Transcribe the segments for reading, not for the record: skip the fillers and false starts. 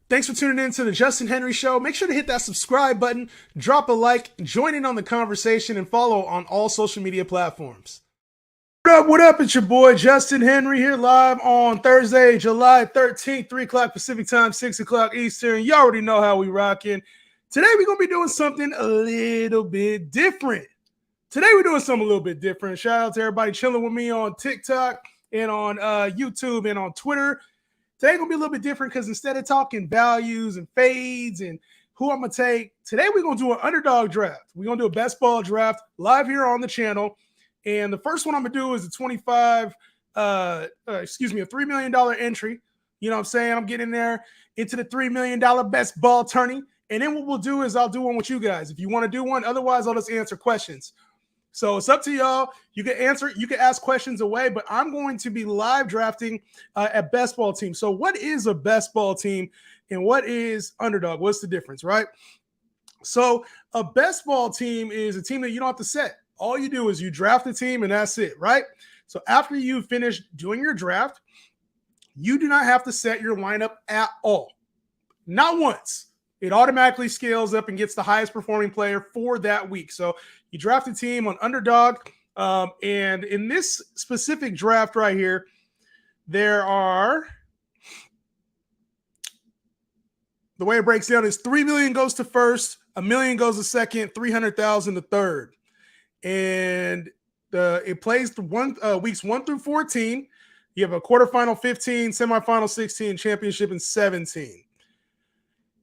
Thanks for tuning in to the Justin Henry Show. Make sure to hit that subscribe button, drop a like, join in on the conversation, and follow on all social media platforms. What up? What up? It's your boy Justin Henry here live on Thursday, July 13th, 3 o'clock Pacific time, 6 o'clock Eastern. You already know how we rocking. Today we're going to be doing something a little bit different. Shout out to everybody chilling with me on TikTok and on YouTube and on Twitter. Today going to be a little bit different because instead of talking values and fades and who I'm going to take, today we're going to do an underdog draft. We're going to do a best ball draft live here on the channel. And the first one I'm going to do is a $3 million entry. You know what I'm saying? I'm getting there into the $3 million best ball tourney. And then what we'll do is I'll do one with you guys if you want to do one. Otherwise, I'll just answer questions. So it's up to y'all. You can ask questions away, but I'm going to be live drafting at best ball team. So what is a best ball team and what is underdog? What's the difference, right? So a best ball team is a team that you don't have to set. All you do is you draft a team and that's it, right? So after you finish doing your draft, you do not have to set your lineup at all. Not once. It automatically scales up and gets the highest performing player for that week. So you draft a team on Underdog. And in this specific draft right here, there are, the way it breaks down is 3 million goes to first, 1 million goes to second, 300,000 to third. And it plays weeks 1 through 14. You have a quarterfinal 15, semifinal 16, championship in 17.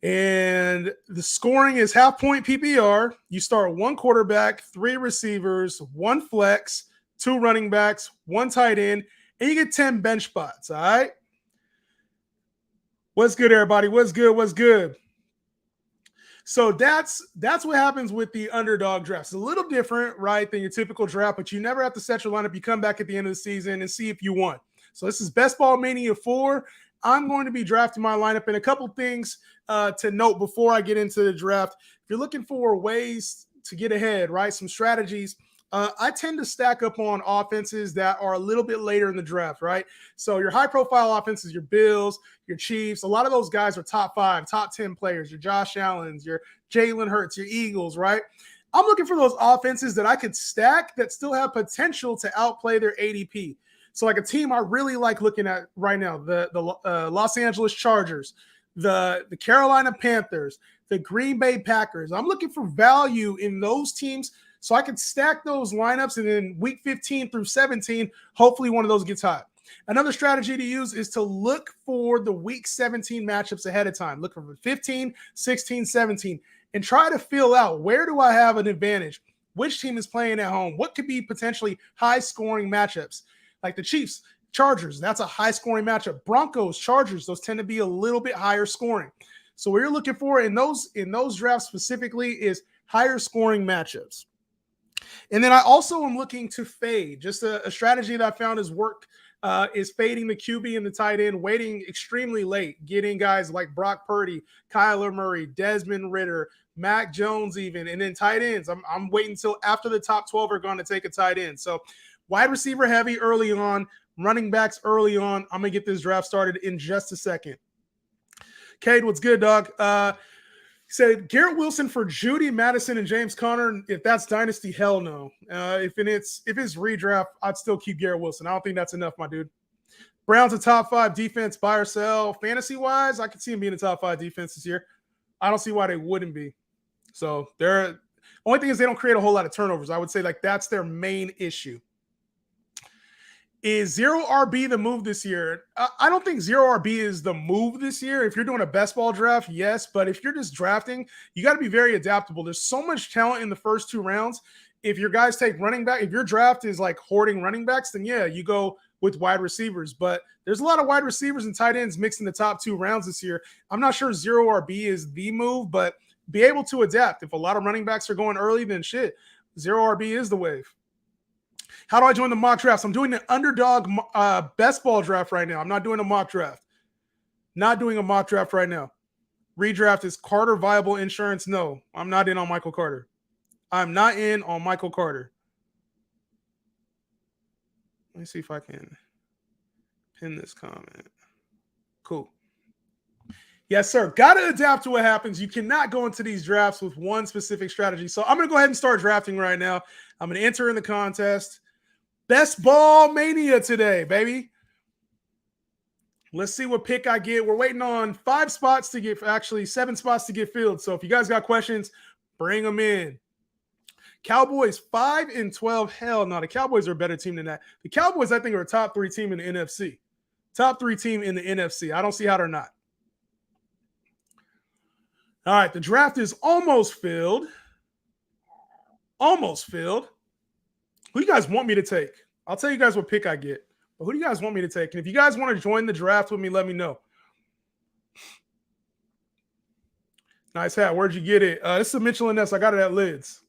And the scoring is half point PPR. You start 1 quarterback, 3 receivers, 1 flex, 2 running backs, 1 tight end, and you get 10 bench spots. All right. What's good, everybody? What's good? So that's what happens with the underdog draft. It's a little different, right, than your typical draft, but you never have to set your lineup. You come back at the end of the season and see if you won. So this is Best Ball Mania 4. I'm going to be drafting my lineup, and a couple things to note before I get into the draft. If you're looking for ways to get ahead, right, some strategies, I tend to stack up on offenses that are a little bit later in the draft, right? So your high-profile offenses, your Bills, your Chiefs, a lot of those guys are top 5, top 10 players, your Josh Allens, your Jalen Hurts, your Eagles, right? I'm looking for those offenses that I could stack that still have potential to outplay their ADP. So like a team I really like looking at right now, the Los Angeles Chargers, the Carolina Panthers, the Green Bay Packers. I'm looking for value in those teams so I can stack those lineups, and then week 15 through 17, hopefully one of those gets hot. Another strategy to use is to look for the week 17 matchups ahead of time. Look for 15, 16, 17, and try to fill out where do I have an advantage? Which team is playing at home? What could be potentially high-scoring matchups? Like the Chiefs, Chargers, that's a high-scoring matchup. Broncos, Chargers, those tend to be a little bit higher scoring. So what you're looking for in those drafts specifically is higher scoring matchups. And then I also am looking to fade. Just a strategy that I found has worked is fading the QB and the tight end, waiting extremely late, getting guys like Brock Purdy, Kyler Murray, Desmond Ridder, Mac Jones even, and then tight ends. I'm waiting until after the top 12 are going to take a tight end. So wide receiver heavy early on, running backs early on. I'm going to get this draft started in just a second. Cade, what's good, dog? Said Garrett Wilson for Judy, Madison, and James Conner. If that's dynasty, hell no. If it's redraft, I'd still keep Garrett Wilson. I don't think that's enough, my dude. Browns a top 5 defense, buy or sell. Fantasy-wise, I could see him being a top 5 defense this year. I don't see why they wouldn't be. So they're only thing is they don't create a whole lot of turnovers. I would say like that's their main issue. Is 0 RB the move this year? I don't think 0 RB is the move this year. If you're doing a best ball draft, yes. But if you're just drafting, you got to be very adaptable. There's so much talent in the first 2 rounds. If your guys take running back, if your draft is like hoarding running backs, then yeah, you go with wide receivers. But there's a lot of wide receivers and tight ends mixed in the top 2 rounds this year. I'm not sure 0 RB is the move, but be able to adapt. If a lot of running backs are going early, then shit, 0 RB is the wave. How do I join the mock drafts? I'm doing the Underdog best ball draft right now. I'm not doing a mock draft. Not doing a mock draft right now. Redraft is Carter viable insurance? No, I'm not in on Michael Carter. I'm not in on Michael Carter. Let me see if I can pin this comment. Cool. Yes, sir. Got to adapt to what happens. You cannot go into these drafts with one specific strategy. So I'm going to go ahead and start drafting right now. I'm going to enter in the contest. Best ball mania today, baby. Let's see what pick I get. We're waiting on 5 spots to get, actually 7 spots to get filled. So if you guys got questions, bring them in. Cowboys 5-12. Hell no, the Cowboys are a better team than that. The Cowboys, I think, are a top 3 team in the NFC. Top 3 team in the NFC. I don't see how they're not. All right, the draft is almost filled. Almost filled. Who you guys want me to take? I'll tell you guys what pick I get. But who do you guys want me to take? And if you guys want to join the draft with me, let me know. Nice hat. Where'd you get it? This is a Mitchell & Ness. I got it at Lids.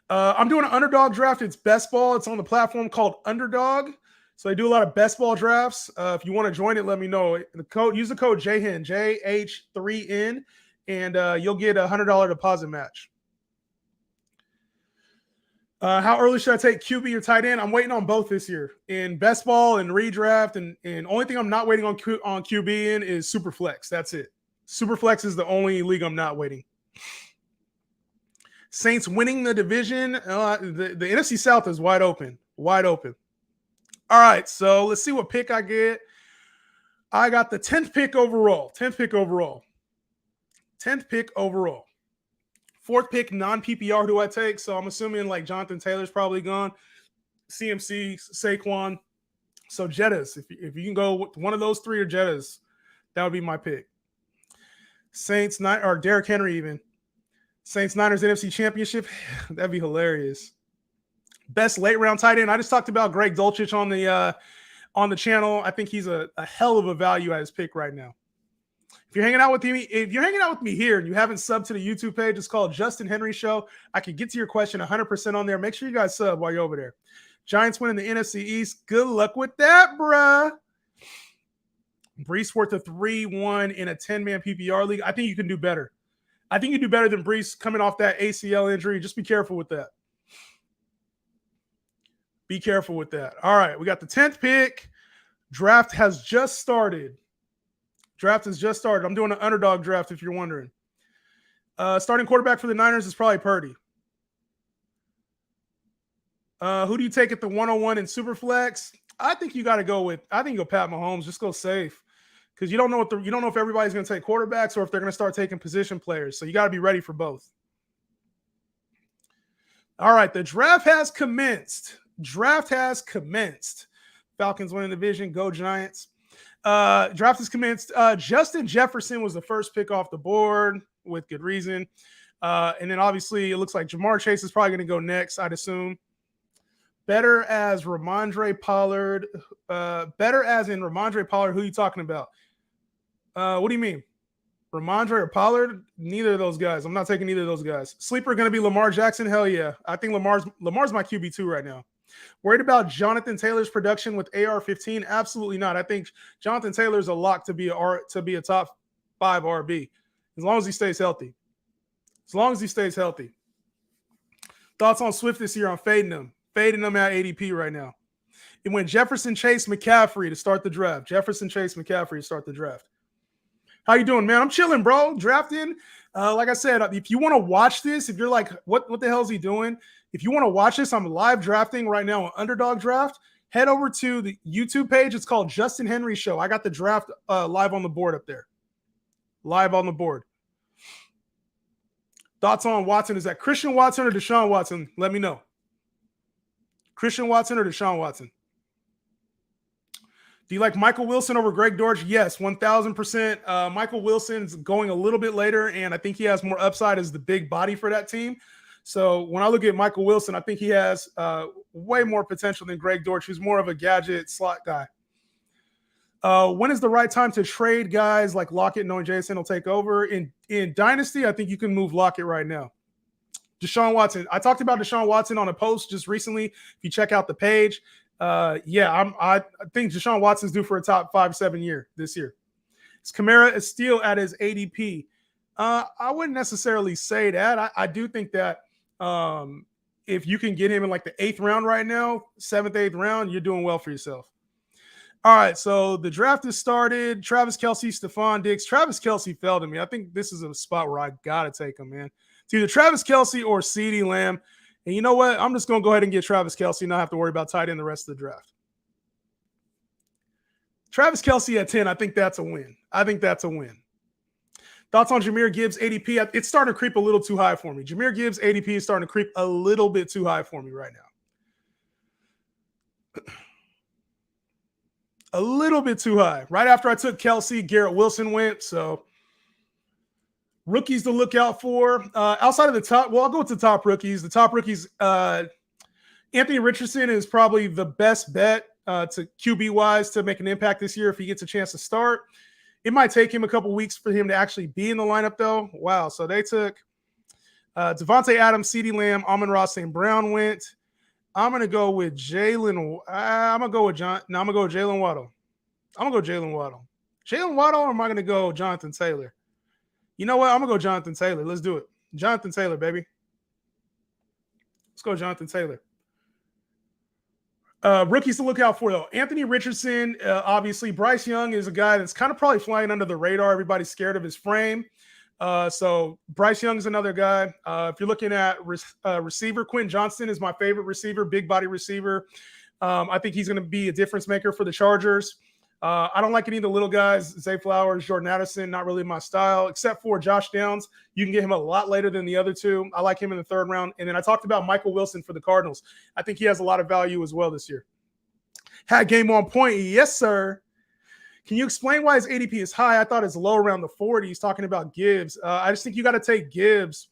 I'm doing an Underdog draft. It's best ball. It's on the platform called Underdog. So I do a lot of best ball drafts. If you want to join it, let me know. Use the code JHN, JH3N, and you'll get a $100 deposit match. How early should I take QB or tight end? I'm waiting on both this year in best ball and redraft. And only thing I'm not waiting on QB in is Superflex. That's it. Superflex is the only league I'm not waiting. Saints winning the division. The NFC South is wide open. Wide open. All right, so let's see what pick I get. I got the 10th pick overall. 10th pick overall. 10th pick overall. 4th pick, non-PPR, who I take. So I'm assuming like Jonathan Taylor's probably gone. CMC, Saquon. So Jettas. If you can go with one of those 3 or Jettas, that would be my pick. Saints, or Derrick Henry even. Saints Niners NFC Championship. That'd be hilarious. Best late round tight end. I just talked about Greg Dulcich on the channel. I think he's a hell of a value at his pick right now. If you're hanging out with me here and you haven't subbed to the YouTube page, it's called Justin Henry Show. I can get to your question 100% on there. Make sure you guys sub while you're over there. Giants winning the NFC East. Good luck with that, bruh. Brees worth a 3-1 in a 10-man PPR league. I think you can do better. I think you do better than Brees coming off that ACL injury. Just be careful with that. Be careful with that. All right, we got the 10th pick. Draft has just started. I'm doing an Underdog draft if you're wondering. Starting quarterback for the Niners is probably Purdy. Who do you take at the 101 in Superflex? I think you got to go Pat Mahomes. Just go safe. Because you don't know if everybody's going to take quarterbacks or if they're going to start taking position players. So you got to be ready for both. All right, the draft has commenced. Falcons winning the division. Go Giants. Draft has commenced. Justin Jefferson was the first pick off the board with good reason. And then obviously it looks like Jamar Chase is probably going to go next, I'd assume. Better as Ramondre Pollard. Better as in Ramondre Pollard. Who are you talking about? What do you mean? Ramondre or Pollard? Neither of those guys. I'm not taking either of those guys. Sleeper going to be Lamar Jackson? Hell yeah. I think Lamar's my QB2 right now. Worried about Jonathan Taylor's production with AR-15? Absolutely not. I think Jonathan Taylor's a lock to be a top 5 RB as long as he stays healthy. Thoughts on Swift this year? I'm fading him. Fading them at ADP right now. It went Jefferson, Chase, McCaffrey to start the draft. How you doing, man? I'm chilling, bro. Drafting. Like I said, if you want to watch this, if you're like, what the hell is he doing? If you want to watch this, I'm live drafting right now on Underdog Draft. Head over to the YouTube page. It's called Justin Henry Show. I got the draft live on the board up there. Live on the board. Thoughts on Watson? Is that Christian Watson or Deshaun Watson? Let me know. Christian Watson or Deshaun Watson? Do you like Michael Wilson over Greg Dortch? Yes, 1,000%. Michael Wilson's going a little bit later, and I think he has more upside as the big body for that team. So when I look at Michael Wilson, I think he has way more potential than Greg Dortch, who's more of a gadget slot guy. When is the right time to trade guys like Lockett, knowing Jason will take over? In Dynasty, I think you can move Lockett right now. Deshaun Watson. I talked about Deshaun Watson on a post just recently. If you check out the page, I think Deshaun Watson's due for a top 5-7 year this year. Kamara is still at his ADP. I wouldn't necessarily say that. I do think that if you can get him in like the 8th round right now, 7th, 8th round, you're doing well for yourself. All right, so the draft has started. Travis Kelce, Stephon Diggs. Travis Kelce fell to me. I think this is a spot where I got to take him, man. It's either Travis Kelce or CeeDee Lamb. And you know what? I'm just going to go ahead and get Travis Kelce and not have to worry about tight end the rest of the draft. Travis Kelce at 10, I think that's a win. I think that's a win. Thoughts on Jahmyr Gibbs ADP? It's starting to creep a little too high for me. Jahmyr Gibbs ADP is starting to creep a little bit too high for me right now. A little bit too high. Right after I took Kelce, Garrett Wilson went. So rookies to look out for. Outside of the top, well, I'll go with the top rookies. The top rookies, Anthony Richardson is probably the best bet to QB-wise to make an impact this year if he gets a chance to start. It might take him a couple weeks for him to actually be in the lineup, though. Wow. So they took Devontae Adams, CeeDee Lamb, Amon-Ra St. Brown went. I'm going to go with Jalen. I'm going to go with John. No, I'm going to go with Jalen Waddle. I'm going to go Jalen Waddle. Jalen Waddle, or am I going to go Jonathan Taylor? You know what? I'm going to go Jonathan Taylor. Let's do it. Jonathan Taylor, baby. Let's go Jonathan Taylor. Rookies to look out for, though. Anthony Richardson, obviously. Bryce Young is a guy that's kind of probably flying under the radar. Everybody's scared of his frame. So Bryce Young is another guy. If you're looking at receiver, Quentin Johnston is my favorite receiver, big body receiver. I think he's going to be a difference maker for the Chargers. I don't like any of the little guys, Zay Flowers, Jordan Addison, not really my style, except for Josh Downs. You can get him a lot later than the other two. I like him in the third round. And then I talked about Michael Wilson for the Cardinals. I think he has a lot of value as well this year. Had game on point. Yes, sir. Can you explain why his ADP is high? I thought it's low around the 40s, talking about Gibbs. I just think you got to take Gibbs.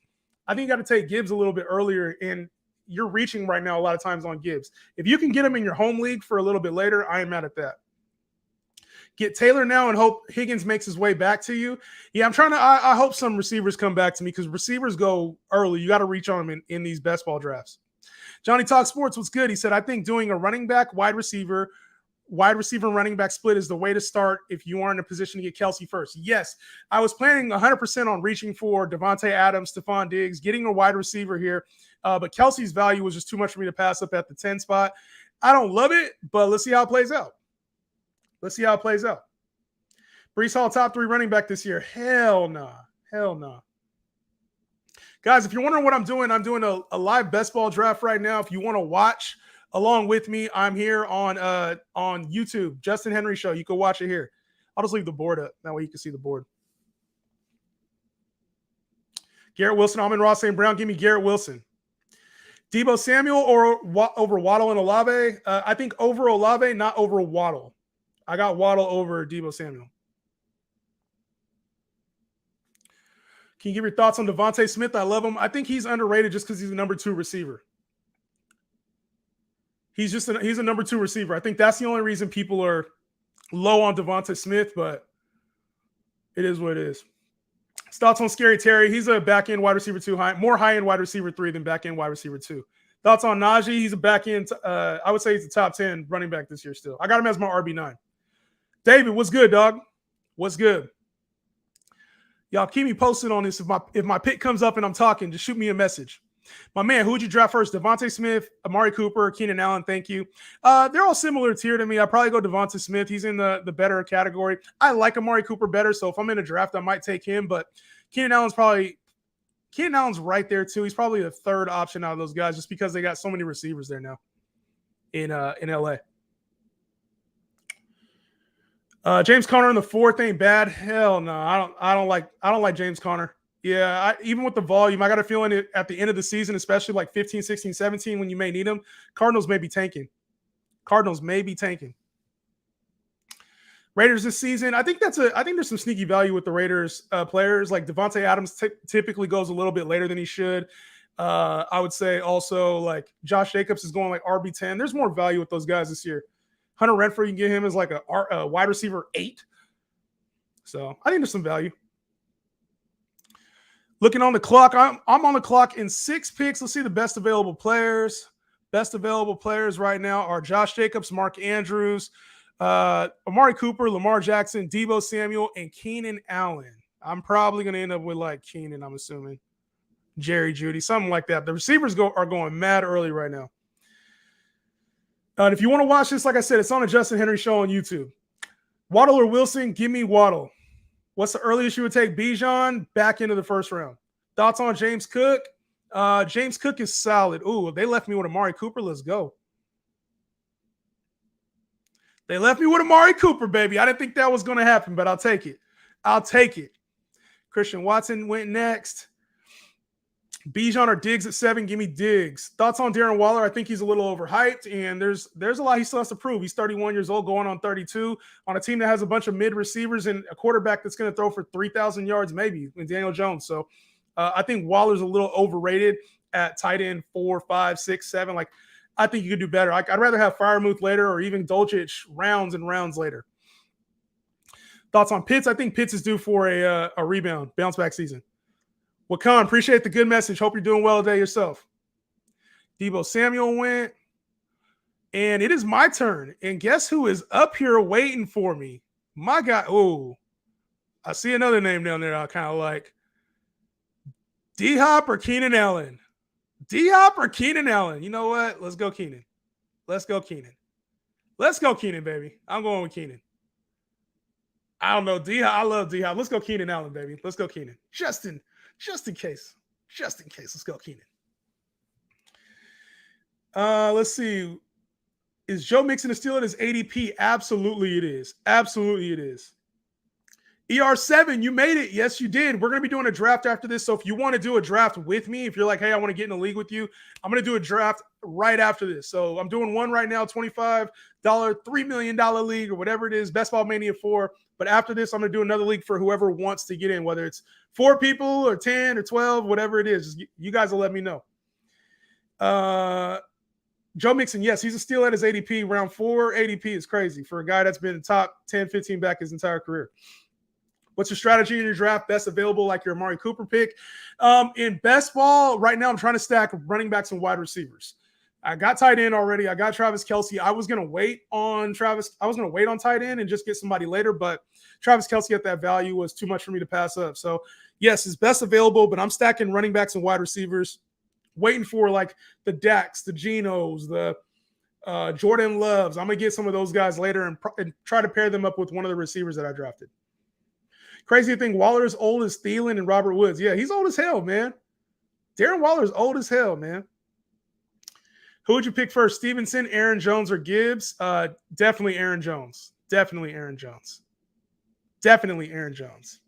I think you got to take Gibbs a little bit earlier, and you're reaching right now a lot of times on Gibbs. If you can get him in your home league for a little bit later, I am mad at that. Get Taylor now and hope Higgins makes his way back to you. Yeah, I'm trying to – I hope some receivers come back to me because receivers go early. You got to reach on them in these best ball drafts. Johnny Talk Sports was good. He said, I think doing a running back, wide receiver and running back split is the way to start if you are in a position to get Kelce first. Yes, I was planning 100% on reaching for Devontae Adams, Stephon Diggs, getting a wide receiver here. But Kelce's value was just too much for me to pass up at the 10 spot. I don't love it, but let's see how it plays out. Let's see how it plays out. Breece Hall, top 3 running back this year. Hell nah. Hell nah. Guys, if you're wondering what I'm doing a live best ball draft right now. If you want to watch along with me, I'm here on YouTube, Justin Henry Show. You can watch it here. I'll just leave the board up. That way you can see the board. Garrett Wilson, Amon-Ra St. Brown. Give me Garrett Wilson. Deebo Samuel or over Waddle and Olave? I think over Olave, not over Waddle. I got Waddle over Deebo Samuel. Can you give your thoughts on Devontae Smith? I love him. I think he's underrated just because he's a number 2 receiver. He's a number 2 receiver. I think that's the only reason people are low on Devontae Smith, but it is what it is. Thoughts on Scary Terry? He's a back-end wide receiver 2, more high-end wide receiver 3 than back-end wide receiver 2. Thoughts on Najee? He's a back-end, I would say he's a top 10 running back this year still. I got him as my RB9. David, what's good, dog? What's good? Y'all keep me posted on this. If my pick comes up and I'm talking, just shoot me a message. My man, who would you draft first? Devontae Smith, Amari Cooper, Keenan Allen, thank you. They're all similar tier to me. I'd probably go Devontae Smith. He's in the better category. I like Amari Cooper better, so if I'm in a draft, I might take him. But Keenan Allen's right there too. He's probably the third option out of those guys just because they got so many receivers there now in LA. James Conner in the 4th ain't bad. Hell no, I don't like James Conner. Yeah, even with the volume, I got a feeling at the end of the season, especially like 15, 16, 17, when you may need him, Cardinals may be tanking. Raiders this season, I think there's some sneaky value with the Raiders players. Like Devontae Adams typically goes a little bit later than he should. I would say also like Josh Jacobs is going like RB10. There's more value with those guys this year. Hunter Renfrow, you can get him as like a wide receiver 8. So I think there's some value. Looking on the clock, I'm on the clock in 6 picks. Let's see the best available players. Best available players right now are Josh Jacobs, Mark Andrews, Amari Cooper, Lamar Jackson, Deebo Samuel, and Keenan Allen. I'm probably going to end up with like Keenan, I'm assuming. Jerry Jeudy, something like that. The receivers are going mad early right now. And if you want to watch this, like I said, it's on a Justin Henry show on YouTube. Waddle or Wilson? Give me Waddle. What's the earliest you would take Bijan? Back into the first round. Thoughts on James Cook? James Cook is solid. Ooh, they left me with Amari Cooper. Let's go. They left me with Amari Cooper, baby. I didn't think that was going to happen, but I'll take it. I'll take it. Christian Watson went next. Bijan or Diggs at 7. Give me Diggs. Thoughts on Darren Waller? I think he's a little overhyped, and there's a lot he still has to prove. He's 31 years old, going on 32, on a team that has a bunch of mid receivers and a quarterback that's going to throw for 3,000 yards maybe in Daniel Jones. So I think Waller's a little overrated at tight end 4, 5, 6, 7. Like, I think you could do better. I'd rather have Freiermuth later or even Dulcich rounds and rounds later. Thoughts on Pitts? I think Pitts is due for a rebound, bounce back season. Wakan, appreciate the good message. Hope you're doing well today yourself. Debo Samuel went. And it is my turn. And guess who is up here waiting for me? My guy. Oh, I see another name down there I kind of like. D-Hop or Keenan Allen? D-Hop or Keenan Allen? You know what? Let's go Keenan. Let's go Keenan. Let's go Keenan, baby. I'm going with Keenan. I don't know. D-Hop. I love D-Hop. Let's go Keenan Allen, baby. Let's go Keenan. Just in case. Just in case. Let's go Keenan. Let's see. Is Joe Mixon still at his ADP? Absolutely it is. Absolutely it is. ER7, you made it. Yes, you did. We're going to be doing a draft after this. So if you want to do a draft with me, if you're like, hey, I want to get in a league with you, I'm going to do a draft right after this. So I'm doing one right now, $25, $3 million league or whatever it is, Best Ball Mania 4. But after this, I'm going to do another league for whoever wants to get in, whether it's 4 people or 10 or 12, whatever it is. You guys will let me know. Joe Mixon, yes, he's still at his ADP. Round 4 ADP is crazy for a guy that's been top 10, 15 back his entire career. What's your strategy in your draft? Best available, like your Amari Cooper pick. In best ball, right now, I'm trying to stack running backs and wide receivers. I got tight end already. I got Travis Kelce. I was going to wait on Travis. I was going to wait on tight end and just get somebody later, but Travis Kelce at that value was too much for me to pass up. So, yes, it's best available, but I'm stacking running backs and wide receivers, waiting for like the Dax, the Genos, the Jordan Loves. I'm going to get some of those guys later and try to pair them up with one of the receivers that I drafted. Crazy thing, Waller is old as Thielen and Robert Woods. Yeah, he's old as hell, man. Darren Waller is old as hell, man. Who would you pick first, Stevenson, Aaron Jones, or Gibbs? Definitely Aaron Jones. Definitely Aaron Jones. Definitely Aaron Jones.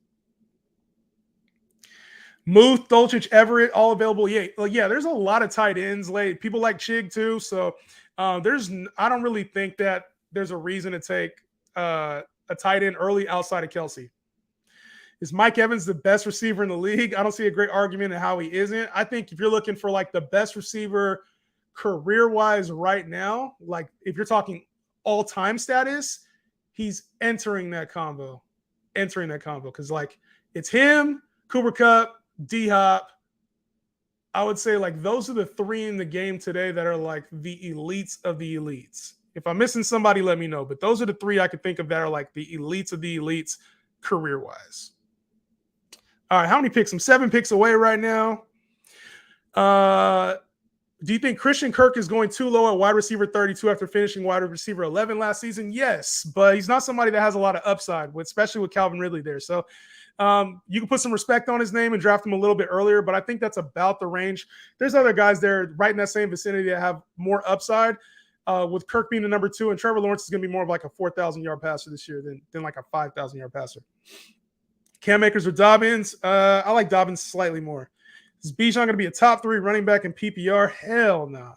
Muth, Dulcich, Everett, all available. Yeah, there's a lot of tight ends late. People like Chig too. So I don't really think that there's a reason to take a tight end early outside of Kelce. Is Mike Evans the best receiver in the league? I don't see a great argument in how he isn't. I think if you're looking for like the best receiver career-wise right now, like if you're talking all-time status, he's entering that combo. Because like it's him, Cooper Kupp, D-Hop. I would say like those are the 3 in the game today that are like the elites of the elites. If I'm missing somebody, let me know. But those are the 3 I could think of that are like the elites of the elites career-wise. All right, how many picks? I'm 7 picks away right now. Do you think Christian Kirk is going too low at wide receiver 32 after finishing wide receiver 11 last season? Yes, but he's not somebody that has a lot of upside, especially with Calvin Ridley there. So you can put some respect on his name and draft him a little bit earlier, but I think that's about the range. There's other guys there right in that same vicinity that have more upside, with Kirk being the number 2, and Trevor Lawrence is going to be more of like a 4,000-yard passer this year than like a 5,000-yard passer. Cam Akers or Dobbins? I like Dobbins slightly more. Is Bijan going to be a top 3 running back in PPR? Hell no. Nah.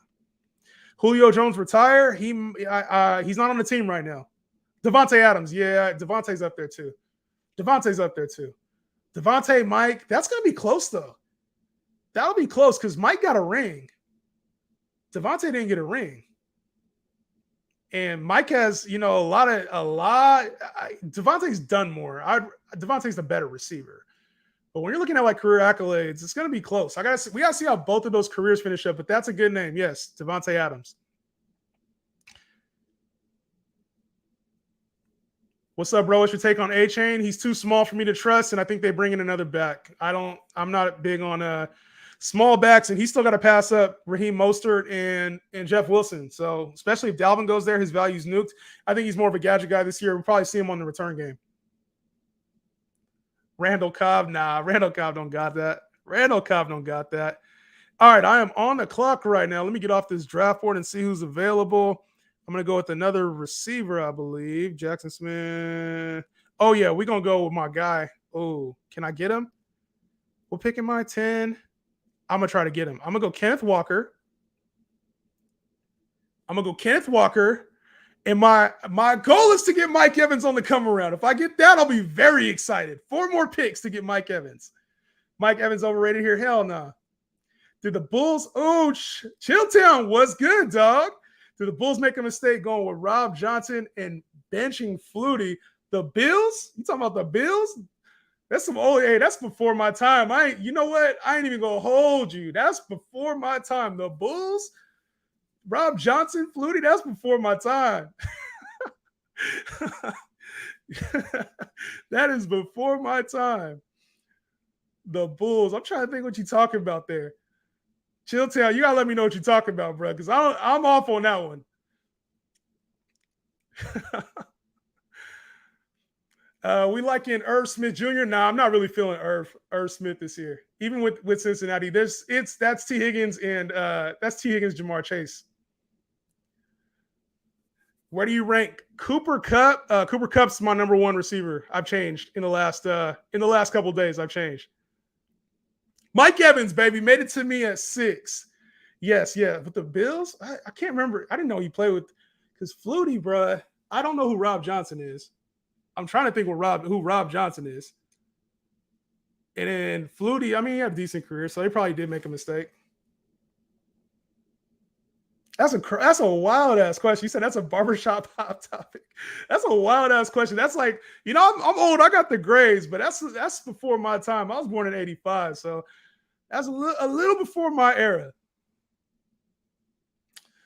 Julio Jones retire? He's not on the team right now. Devontae Adams. Yeah, Devontae's up there too. Devontae, Mike. That's going to be close though. That'll be close because Mike got a ring. Devontae didn't get a ring. And Mike has, a lot. Devontae's done more. Devontae's the better receiver. But when you're looking at like career accolades, it's going to be close. We got to see how both of those careers finish up. But that's a good name. Yes, Devontae Adams. What's up, bro? What's your take on A-Chain? He's too small for me to trust, and I think they bring in another back. I'm not big on Small backs, and he's still got to pass up Raheem Mostert and Jeff Wilson. So especially if Dalvin goes there, his value's nuked. I think he's more of a gadget guy this year. We'll probably see him on the return game. Randall Cobb, nah, Randall Cobb don't got that. Randall Cobb don't got that. All right, I am on the clock right now. Let me get off this draft board and see who's available. I'm going to go with another receiver, I believe. Jackson Smith. Oh, yeah, we're going to go with my guy. Oh, can I get him? We'll pick him my 10. I'm going to try to get him. I'm going to go Kenneth Walker. And my goal is to get Mike Evans on the come around. If I get that, I'll be very excited. 4 more picks to get Mike Evans. Mike Evans overrated here? Hell no. Nah. Did the Bulls? Oh, Chilltown was good, dog. Did the Bulls make a mistake going with Rob Johnson and benching Flutie? The Bills? You talking about the Bills? That's some old. Hey, that's before my time. You know what? I ain't even gonna hold you. That's before my time. The Bulls, Rob Johnson, Flutie. That's before my time. That is before my time. The Bulls. I'm trying to think what you're talking about there. Chilltown, you gotta let me know what you're talking about, bro, because I'm off on that one. We like in Irv Smith Jr. Nah, I'm not really feeling Irv Smith this year. Even with Cincinnati, that's T. Higgins and Jamar Chase. Where do you rank Cooper Kupp? Cooper Kupp's my number 1 receiver. I've changed in the last couple of days. I've changed. Mike Evans, baby, made it to me at 6. Yes, yeah. But the Bills, I can't remember. I didn't know he played with because Flutie, bruh. I don't know who Rob Johnson is. I'm trying to think who Rob Johnson is. And then Flutie, I mean, he had a decent career, so they probably did make a mistake. That's a wild ass question. You said that's a barbershop hot topic. That's a wild ass question. That's like, I'm old. I got the grades, but that's before my time. I was born in '85, so that's a little before my era.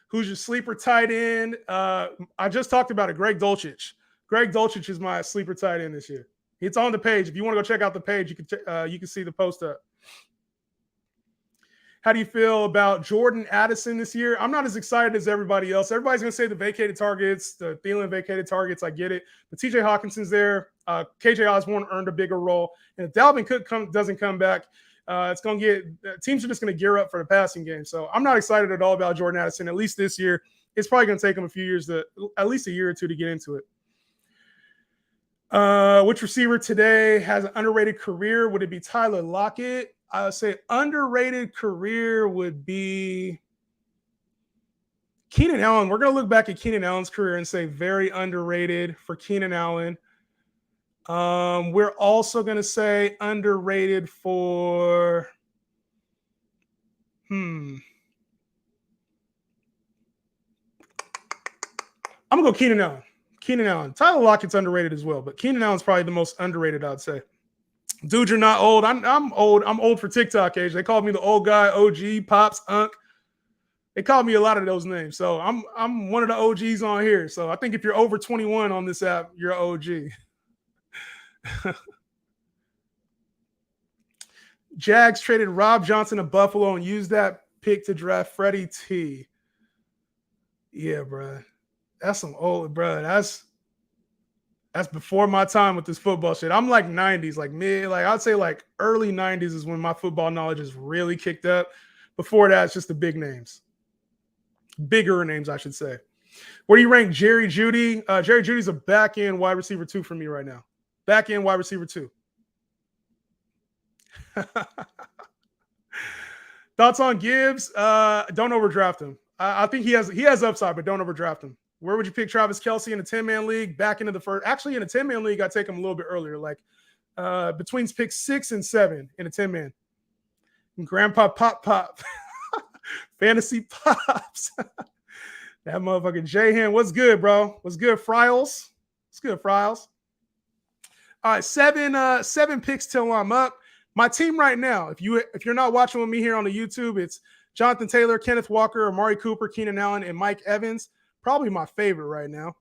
Who's your sleeper tight end? I just talked about it. Greg Dulcich. Greg Dulcich is my sleeper tight end this year. It's on the page. If you want to go check out the page, you can see the post up. How do you feel about Jordan Addison this year? I'm not as excited as everybody else. Everybody's going to say the vacated targets, the Thielen vacated targets. I get it. But TJ Hawkinson's there. KJ Osborne earned a bigger role. And if Dalvin Cook doesn't come back, it's going to get teams are just going to gear up for the passing game. So I'm not excited at all about Jordan Addison, at least this year. It's probably going to take him a few years at least a year or two to get into it. Which receiver today has an underrated career? Would it be Tyler Lockett? I would say underrated career would be Keenan Allen. We're going to look back at Keenan Allen's career and say very underrated for Keenan Allen. We're also going to say underrated for I'm going to go Keenan Allen. Keenan Allen. Tyler Lockett's underrated as well, but Keenan Allen's probably the most underrated, I'd say. Dude, you're not old. I'm old. I'm old for TikTok age. They called me the old guy, OG, Pops, Unk. They called me a lot of those names. So I'm one of the OGs on here. So I think if you're over 21 on this app, you're an OG. Jags traded Rob Johnson to Buffalo and used that pick to draft Freddie T. Yeah, bro. That's some old, bro. That's before my time with this football shit. I'm like 90s, like mid, like I'd say like early 90s is when my football knowledge is really kicked up. Before that, it's just the big names. Bigger names, I should say. Where do you rank Jerry Jeudy? Jerry Judy's a back-end wide receiver 2 for me right now. Back-end wide receiver 2. Thoughts on Gibbs? Don't overdraft him. I think he has upside, but don't overdraft him. Where would you pick Travis Kelce in a 10-man league? Back into the first. Actually, in a 10-man league, I'd take him a little bit earlier, like between picks 6 and 7 in a 10-man. Grandpa Pop. Fantasy Pops. That motherfucking J-Hand. What's good, bro? What's good, Fryles? What's good, Fryles? All right, 7 picks till I'm up. My team right now, if you're not watching with me here on the YouTube, it's Jonathan Taylor, Kenneth Walker, Amari Cooper, Keenan Allen, and Mike Evans. Probably my favorite right now.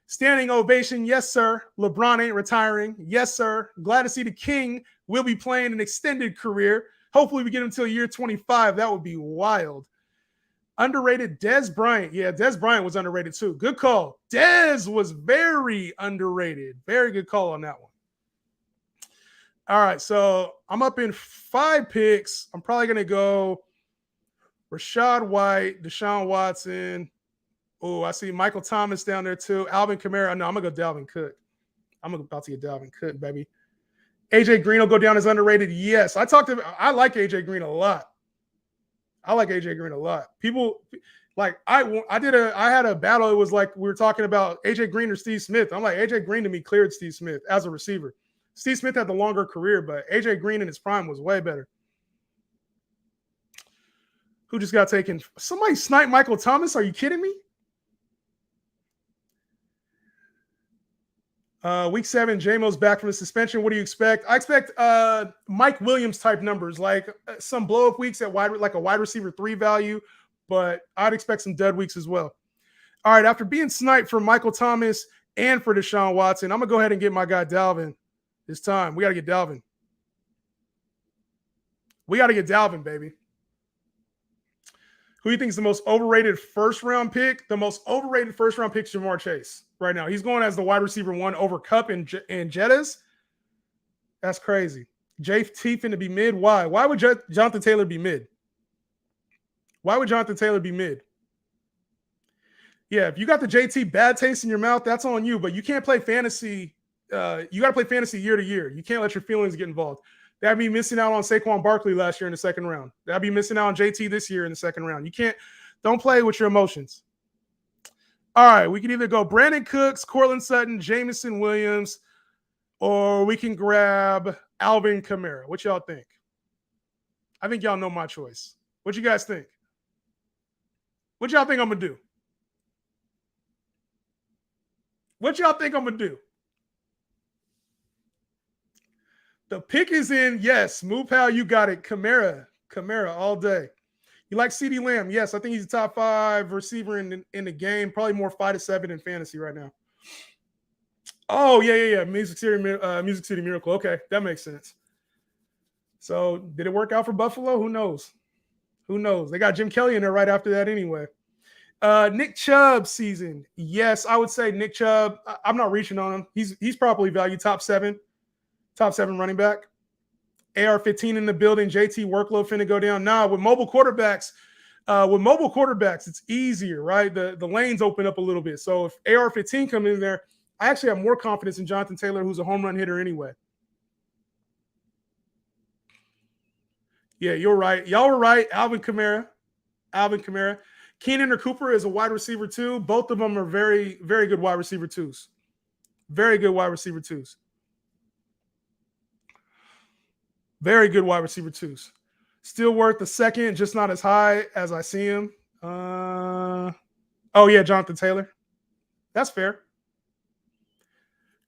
Standing ovation, yes, sir. LeBron ain't retiring. Yes, sir. Glad to see the King will be playing an extended career. Hopefully we get him till year 25. That would be wild. Underrated Dez Bryant. Yeah, Dez Bryant was underrated too. Good call. Dez was very underrated. Very good call on that one. All right, so I'm up in 5 picks. I'm probably going to go Rashad White, Deshaun Watson. Oh, I see Michael Thomas down there too. Alvin Kamara. No, I'm going to go Dalvin Cook. I'm about to get Dalvin Cook, baby. AJ Green will go down as underrated. Yes, I like AJ Green a lot. I like AJ Green a lot. People like I had a battle. It was like we were talking about AJ Green or Steve Smith. I'm like, AJ Green to me cleared Steve Smith as a receiver. Steve Smith had the longer career, but AJ Green in his prime was way better. Who just got taken? Somebody sniped Michael Thomas. Are you kidding me? Week 7, J-Mo's back from the suspension. What do you expect? I expect Mike Williams type numbers, like some blow up weeks at like a wide receiver 3 value, but I'd expect some dud weeks as well. All right, after being sniped for Michael Thomas and for Deshaun Watson, I'm gonna go ahead and get my guy Dalvin. This time, we got to get Dalvin. We got to get Dalvin, baby. Who do you think is the most overrated first-round pick? The most overrated first-round pick is Jamar Chase right now. He's going as the wide receiver 1 over Kupp and Jettas. That's crazy. JT finna be mid. Why? Why would Jonathan Taylor be mid? Why would Jonathan Taylor be mid? Yeah, if you got the JT bad taste in your mouth, that's on you. But you can't play fantasy. You got to play fantasy year to year. You can't let your feelings get involved. That'd be missing out on Saquon Barkley last year in the second round. That'd be missing out on JT this year in the second round. You can't. Don't play with your emotions. All right, we can either go Brandon Cooks, Cortland Sutton, Jameson Williams, or we can grab Alvin Kamara. What y'all think? I think y'all know my choice. What you guys think? What y'all think I'm going to do? What y'all think I'm going to do? The pick is in. Yes, Move Pal, you got it. Kamara all day. You like CeeDee Lamb? Yes, I think he's a top 5 receiver in the game. Probably more 5 to 7 in fantasy right now. Oh, yeah. Music City Miracle. Okay, that makes sense. So did it work out for Buffalo? Who knows? They got Jim Kelly in there right after that anyway. Nick Chubb season. Yes, I would say Nick Chubb. I'm not reaching on him. He's probably valued top 7 running back. AR-15 in the building. JT workload finna go down. Nah, with mobile quarterbacks, it's easier, right? The lanes open up a little bit. So if AR-15 comes in there, I actually have more confidence in Jonathan Taylor, who's a home run hitter anyway. Yeah, you're right. Y'all were right. Alvin Kamara. Keenan or Cooper is a wide receiver too. Both of them are very, very good wide receiver twos. Very good wide receiver twos. Very good wide receiver twos. Still worth the second, just not as high as I see him. Oh, yeah, Jonathan Taylor. That's fair.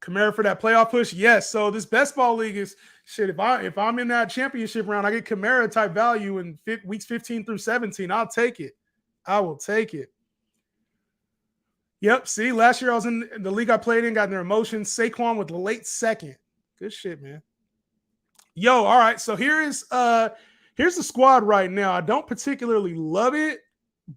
Kamara for that playoff push? Yes. So this best ball league is shit. If I'm in that championship round, I get Kamara type value in weeks 15 through 17. I'll take it. I will take it. Yep. See, last year I was in the league I played in, got in their emotions. Saquon with the late second. Good shit, man. Yo, all right. So here's the squad right now. I don't particularly love it,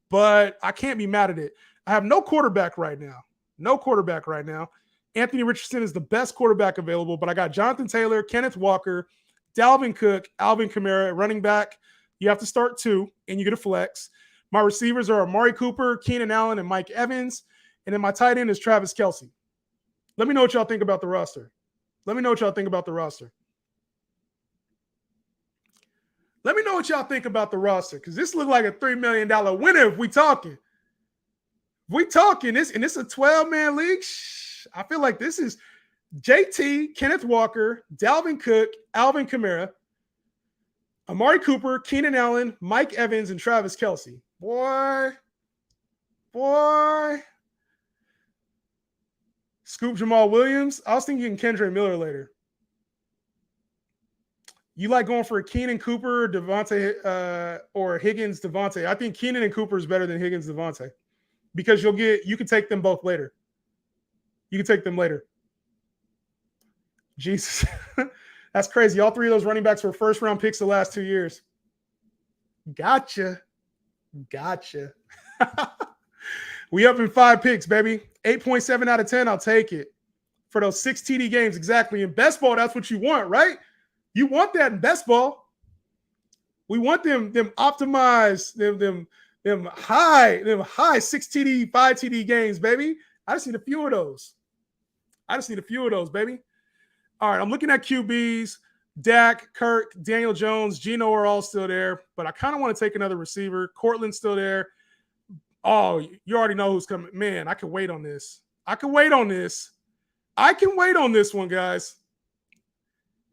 but I can't be mad at it. I have no quarterback right now. Anthony Richardson is the best quarterback available, but I got Jonathan Taylor, Kenneth Walker, Dalvin Cook, Alvin Kamara, running back. You have to start 2, and you get a flex. My receivers are Amari Cooper, Keenan Allen, and Mike Evans. And then my tight end is Travis Kelce. Let me know what y'all think about the roster. Let me know what y'all think about the roster, because this looks like a $3 million winner if we talking. This, and it's a 12-man league. I feel like this is JT, Kenneth Walker, Dalvin Cook, Alvin Kamara, Amari Cooper, Keenan Allen, Mike Evans, and Travis Kelce. Boy. Scoop Jamal Williams. I was thinking Kendre Miller later. You like going for Keenan Cooper, Devontae, or Higgins, Devontae. I think Keenan and Cooper is better than Higgins, Devontae, because you can take them both later. Jesus. That's crazy. All three of those running backs were first-round picks the last 2 years. Gotcha. We up in 5 picks, baby. 8.7 out of 10. I'll take it. For those 6 TD games, exactly. In best ball, that's what you want, right? You want that in best ball. We want them optimized, them high 6 TD, 5 TD games, baby. I just need a few of those. Baby. All right, I'm looking at QBs. Dak, Kirk, Daniel Jones, Geno are all still there, but I kind of want to take another receiver. Cortland's still there. Oh, you already know who's coming. Man, I can wait on this. I can wait on this one, guys.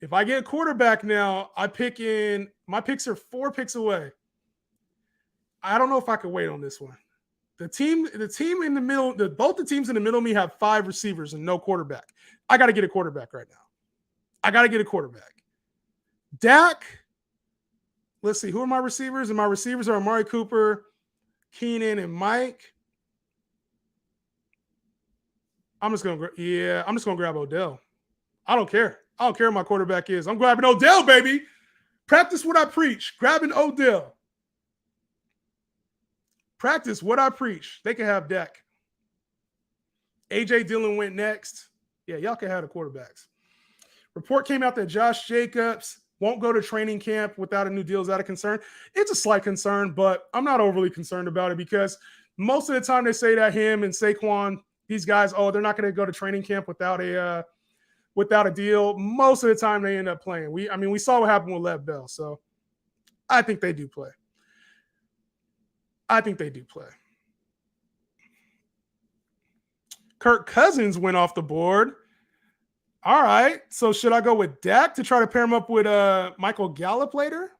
If I get a quarterback now, my picks are 4 picks away. I don't know if I can wait on this one. The team in the middle, both the teams in the middle of me have 5 receivers and no quarterback. I got to get a quarterback right now. Dak. Let's see. Who are my receivers? And my receivers are Amari Cooper, Keenan, and Mike. I'm just gonna grab Odell. I don't care who my quarterback is. I'm grabbing Odell, baby. Practice what I preach. Grabbing Odell. Practice what I preach. They can have Dak. AJ Dillon went next. Yeah, y'all can have the quarterbacks. Report came out that Josh Jacobs won't go to training camp without a new deal. Is that a concern? It's a slight concern, but I'm not overly concerned about it because most of the time they say that him and Saquon, these guys, they're not going to go to training camp without a deal. Most of the time they end up playing. We saw what happened with Lev Bell, so I think they do play. Kirk Cousins went off the board. All right. So should I go with Dak to try to pair him up with Michael Gallup later?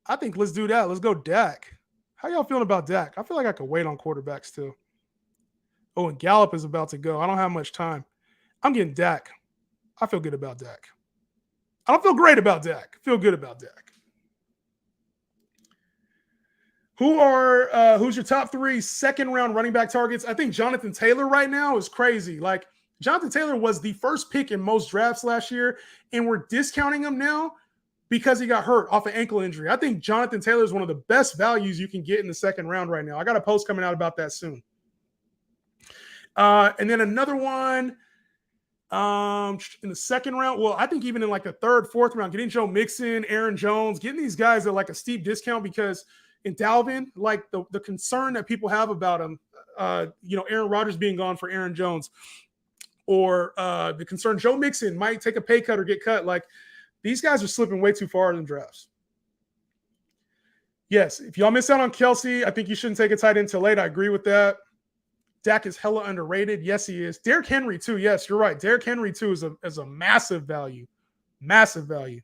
I think let's do that. Let's go Dak. How y'all feeling about Dak? I feel like I could wait on quarterbacks too. Oh, and Gallup is about to go. I don't have much time. I'm getting Dak. I feel good about Dak. I don't feel great about Dak. I feel good about Dak. Who's your top 3 second-round running back targets? I think Jonathan Taylor right now is crazy. Like, Jonathan Taylor was the first pick in most drafts last year, and we're discounting him now because he got hurt off an ankle injury. I think Jonathan Taylor is one of the best values you can get in the second round right now. I got a post coming out about that soon. And then another one in the second round. Well, I think even in like the third, fourth round, getting Joe Mixon, Aaron Jones, getting these guys at like a steep discount because in Dalvin, like the concern that people have about him, Aaron Rodgers being gone for Aaron Jones, or the concern Joe Mixon might take a pay cut or get cut. Like, these guys are slipping way too far in drafts. Yes, if y'all miss out on Kelsey, I think you shouldn't take a tight end till late. I agree with that. Dak is hella underrated. Yes, he is. Derrick Henry, too. Yes, you're right. Derrick Henry, too, is a massive value. Massive value.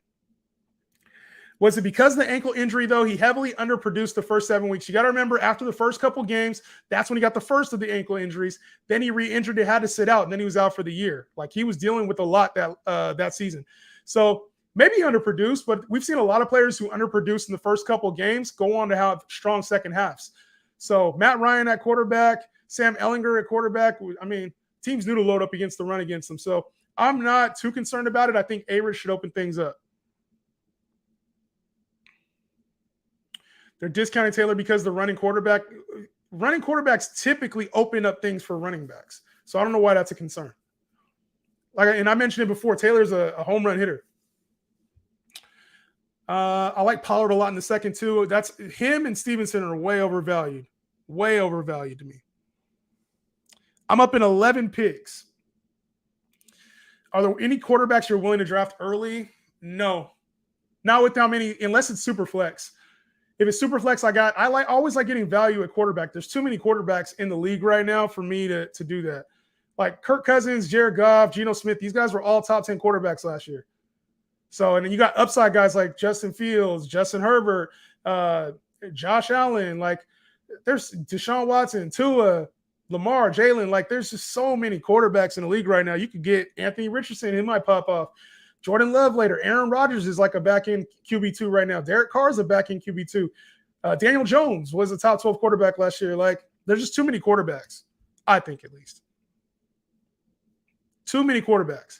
Was it because of the ankle injury, though? He heavily underproduced the first 7 weeks. You got to remember, after the first couple games, that's when he got the first of the ankle injuries. Then he re-injured it, had to sit out, and then he was out for the year. Like, he was dealing with a lot that season. So maybe he underproduced, but we've seen a lot of players who underproduced in the first couple of games go on to have strong second halves. So Matt Ryan at quarterback, Sam Ehlinger at quarterback. I mean, teams knew to load up against the run against them. So I'm not too concerned about it. I think A-Rich should open things up. They're discounting Taylor because the running quarterbacks typically open up things for running backs. So I don't know why that's a concern. And I mentioned it before, Taylor's a home run hitter. I like Pollard a lot in the second too. That's him and Stevenson are way overvalued to me. I'm up in 11 picks. Are there any quarterbacks you're willing to draft early? No, not with how many, unless it's super flex. If it's super flex, I always like getting value at quarterback. There's too many quarterbacks in the league right now for me to do that. Like Kirk Cousins, Jared Goff, Geno Smith, these guys were all top 10 quarterbacks last year. So, and then you got upside guys like Justin Fields, Justin Herbert, Josh Allen, like there's Deshaun Watson, Tua, Lamar, Jalen. Like there's just so many quarterbacks in the league right now. You could get Anthony Richardson, he might pop off. Jordan Love later. Aaron Rodgers is like a back-end QB2 right now. Derek Carr is a back-end QB2. Daniel Jones was a top 12 quarterback last year. Like, there's just too many quarterbacks, I think at least. Too many quarterbacks.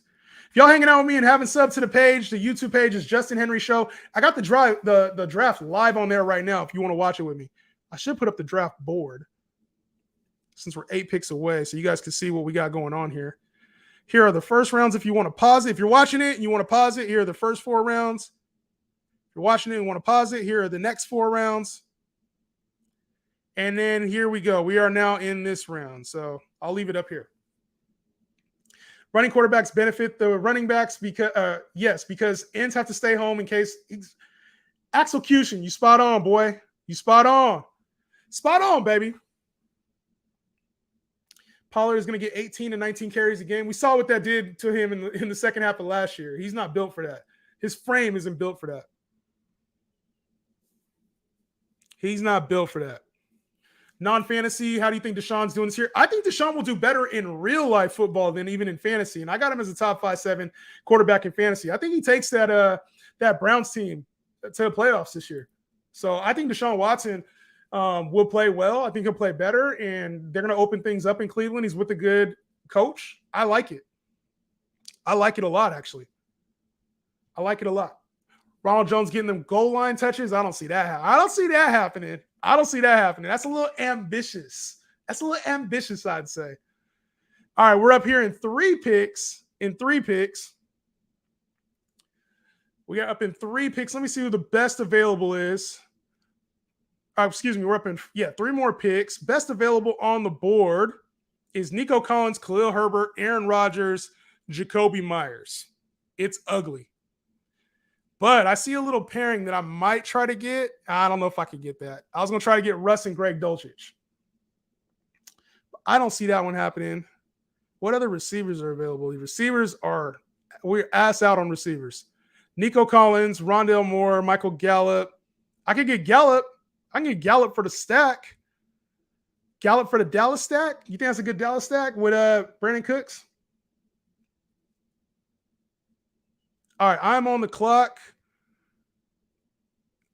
If y'all hanging out with me and haven't subbed to the page, the YouTube page is Justin Henry Show. I got the draft live on there right now if you want to watch it with me. I should put up the draft board since we're 8 picks away so you guys can see what we got going on here. Here are the first rounds if you want to pause it. If you're watching it and you want to pause it, here are the first 4 rounds. If you're watching it and want to pause it, here are the next 4 rounds. And then here we go. We are now in this round. So I'll leave it up here. Running quarterbacks benefit the running backs because ends have to stay home in case. Execution, you spot on, boy. You spot on. Spot on, baby. Pollard is going to get 18 to 19 carries a game. We saw what that did to him in the second half of last year. He's not built for that. His frame isn't built for that. He's not built for that. Non-fantasy, how do you think Deshaun's doing this year? I think Deshaun will do better in real life football than even in fantasy. And I got him as a top 5-7 quarterback in fantasy. I think he takes that Browns team to the playoffs this year. So I think Deshaun Watson will play well. I think he'll play better, and they're going to open things up in Cleveland. He's with a good coach. I like it. I like it a lot, actually. I like it a lot. Ronald Jones getting them goal line touches. I don't see that. I don't see that happening. That's a little ambitious. I'd say. All right, we're up here in 3 picks. We got up in 3 picks. Let me see who the best available is. We're up in 3 more picks. Best available on the board is Nico Collins, Khalil Herbert, Aaron Rodgers, Jacoby Myers. It's ugly. But I see a little pairing that I might try to get. I don't know if I could get that. I was going to try to get Russ and Greg Dulcich. I don't see that one happening. What other receivers are available? We're ass out on receivers. Nico Collins, Rondale Moore, Michael Gallup. I could get Gallup. I can get Gallup for the stack. Gallup for the Dallas stack. You think that's a good Dallas stack with Brandon Cooks? All right, I'm on the clock.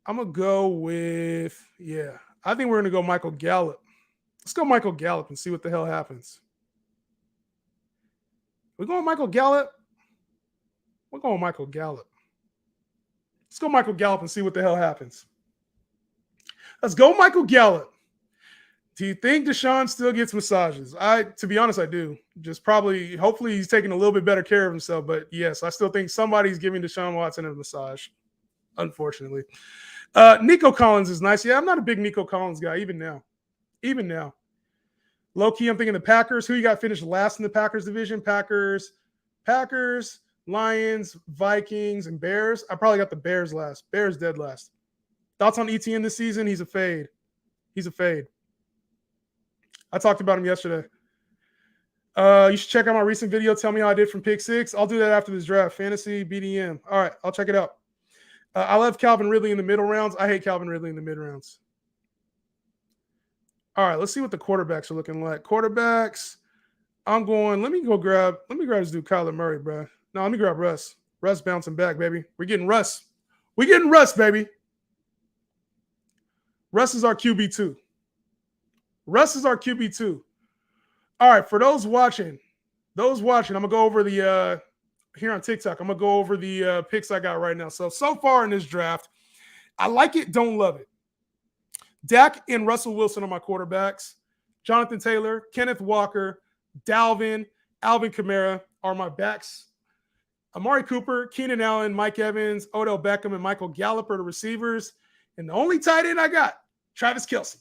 I'm going to go with, I think we're going to go Michael Gallup. Let's go Michael Gallup and see what the hell happens. We're going Michael Gallup. We're going Michael Gallup. Let's go Michael Gallup and see what the hell happens. Let's go Michael Gallup. Do you think Deshaun still gets massages? To be honest, I do. Hopefully he's taking a little bit better care of himself. But yes, I still think somebody's giving Deshaun Watson a massage, unfortunately. Nico Collins is nice. Yeah, I'm not a big Nico Collins guy, even now. Low-key, I'm thinking the Packers. Who you got finished last in the Packers division? Packers, Lions, Vikings, and Bears. I probably got the Bears last. Bears dead last. Thoughts on ETN this season? He's a fade. I talked about him yesterday. You should check out my recent video. Tell me how I did from pick 6. I'll do that after this draft. Fantasy, BDM. All right, I'll check it out. I love Calvin Ridley in the middle rounds. I hate Calvin Ridley in the mid rounds. All right, let's see what the quarterbacks are looking like. Quarterbacks, let me grab this dude, Kyler Murray, bro. No, let me grab Russ. Russ bouncing back, baby. We're getting Russ, baby. Russ is our QB2. All right, for those watching, I'm going to go over the here on TikTok. I'm going to go over the picks I got right now. So far in this draft, I like it, don't love it. Dak and Russell Wilson are my quarterbacks. Jonathan Taylor, Kenneth Walker, Dalvin, Alvin Kamara are my backs. Amari Cooper, Keenan Allen, Mike Evans, Odell Beckham, and Michael Gallup are the receivers. And the only tight end I got, Travis Kelce.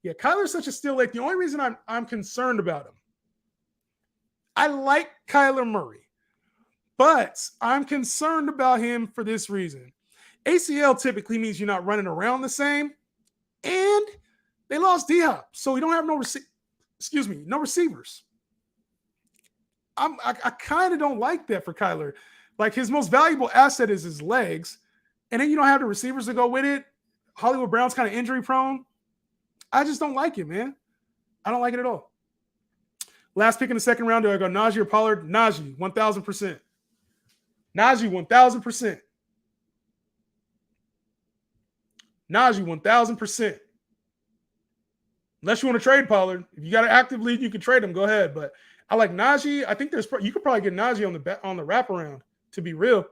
Yeah, Kyler's such a steal late. The only reason I'm concerned about him, I like Kyler Murray, but I'm concerned about him for this reason. ACL typically means you're not running around the same, and they lost D-Hop, so we don't have no receivers. I kind of don't like that for Kyler. Like, his most valuable asset is his legs, and then you don't have the receivers to go with it. Hollywood Brown's kind of injury prone. I just don't like it, man. I don't like it at all. Last pick in the second round, do I go Najee or Pollard? Najee, 1,000%. Najee, 1,000%. Najee, 1,000%. Unless you want to trade Pollard. If you got an active lead, you can trade him. Go ahead. But I like Najee. I think you could probably get Najee on the wraparound, to be real.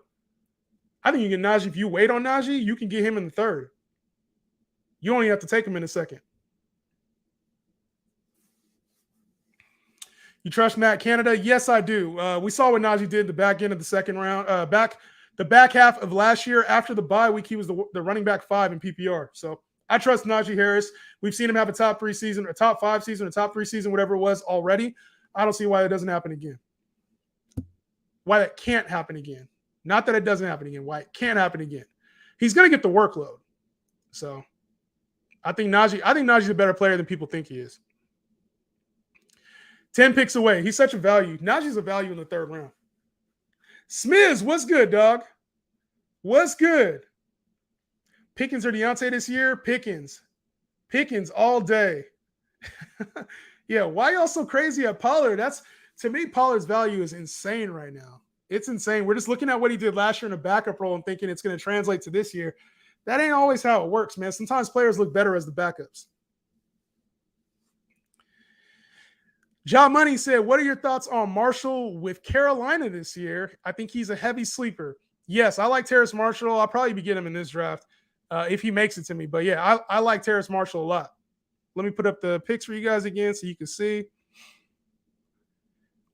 I think you get Najee. If you wait on Najee, you can get him in the third. You only have to take him in the second. You trust Matt Canada? Yes, I do. We saw what Najee did the back end of the second round, the back half of last year. After the bye week, he was the running back 5 in PPR. So I trust Najee Harris. We've seen him have a top 3 season, a top 5 season, a top 3 season, whatever it was already. I don't see why that doesn't happen again. Why that can't happen again. Not that it doesn't happen again. Why it can't happen again. He's going to get the workload. So I think Najee's a better player than people think he is. 10 picks away. He's such a value. Najee's a value in the third round. Smiz, what's good, dog? What's good? Pickens or Deontay this year? Pickens. Pickens all day. Yeah, why y'all so crazy at Pollard? To me, Pollard's value is insane right now. It's insane. We're just looking at what he did last year in a backup role and thinking it's going to translate to this year. That ain't always how it works, man. Sometimes players look better as the backups. John Money said, what are your thoughts on Marshall with Carolina this year? I think he's a heavy sleeper. Yes, I like Terrace Marshall. I'll probably be getting him in this draft if he makes it to me. But yeah, I like Terrace Marshall a lot. Let me put up the picks for you guys again so you can see.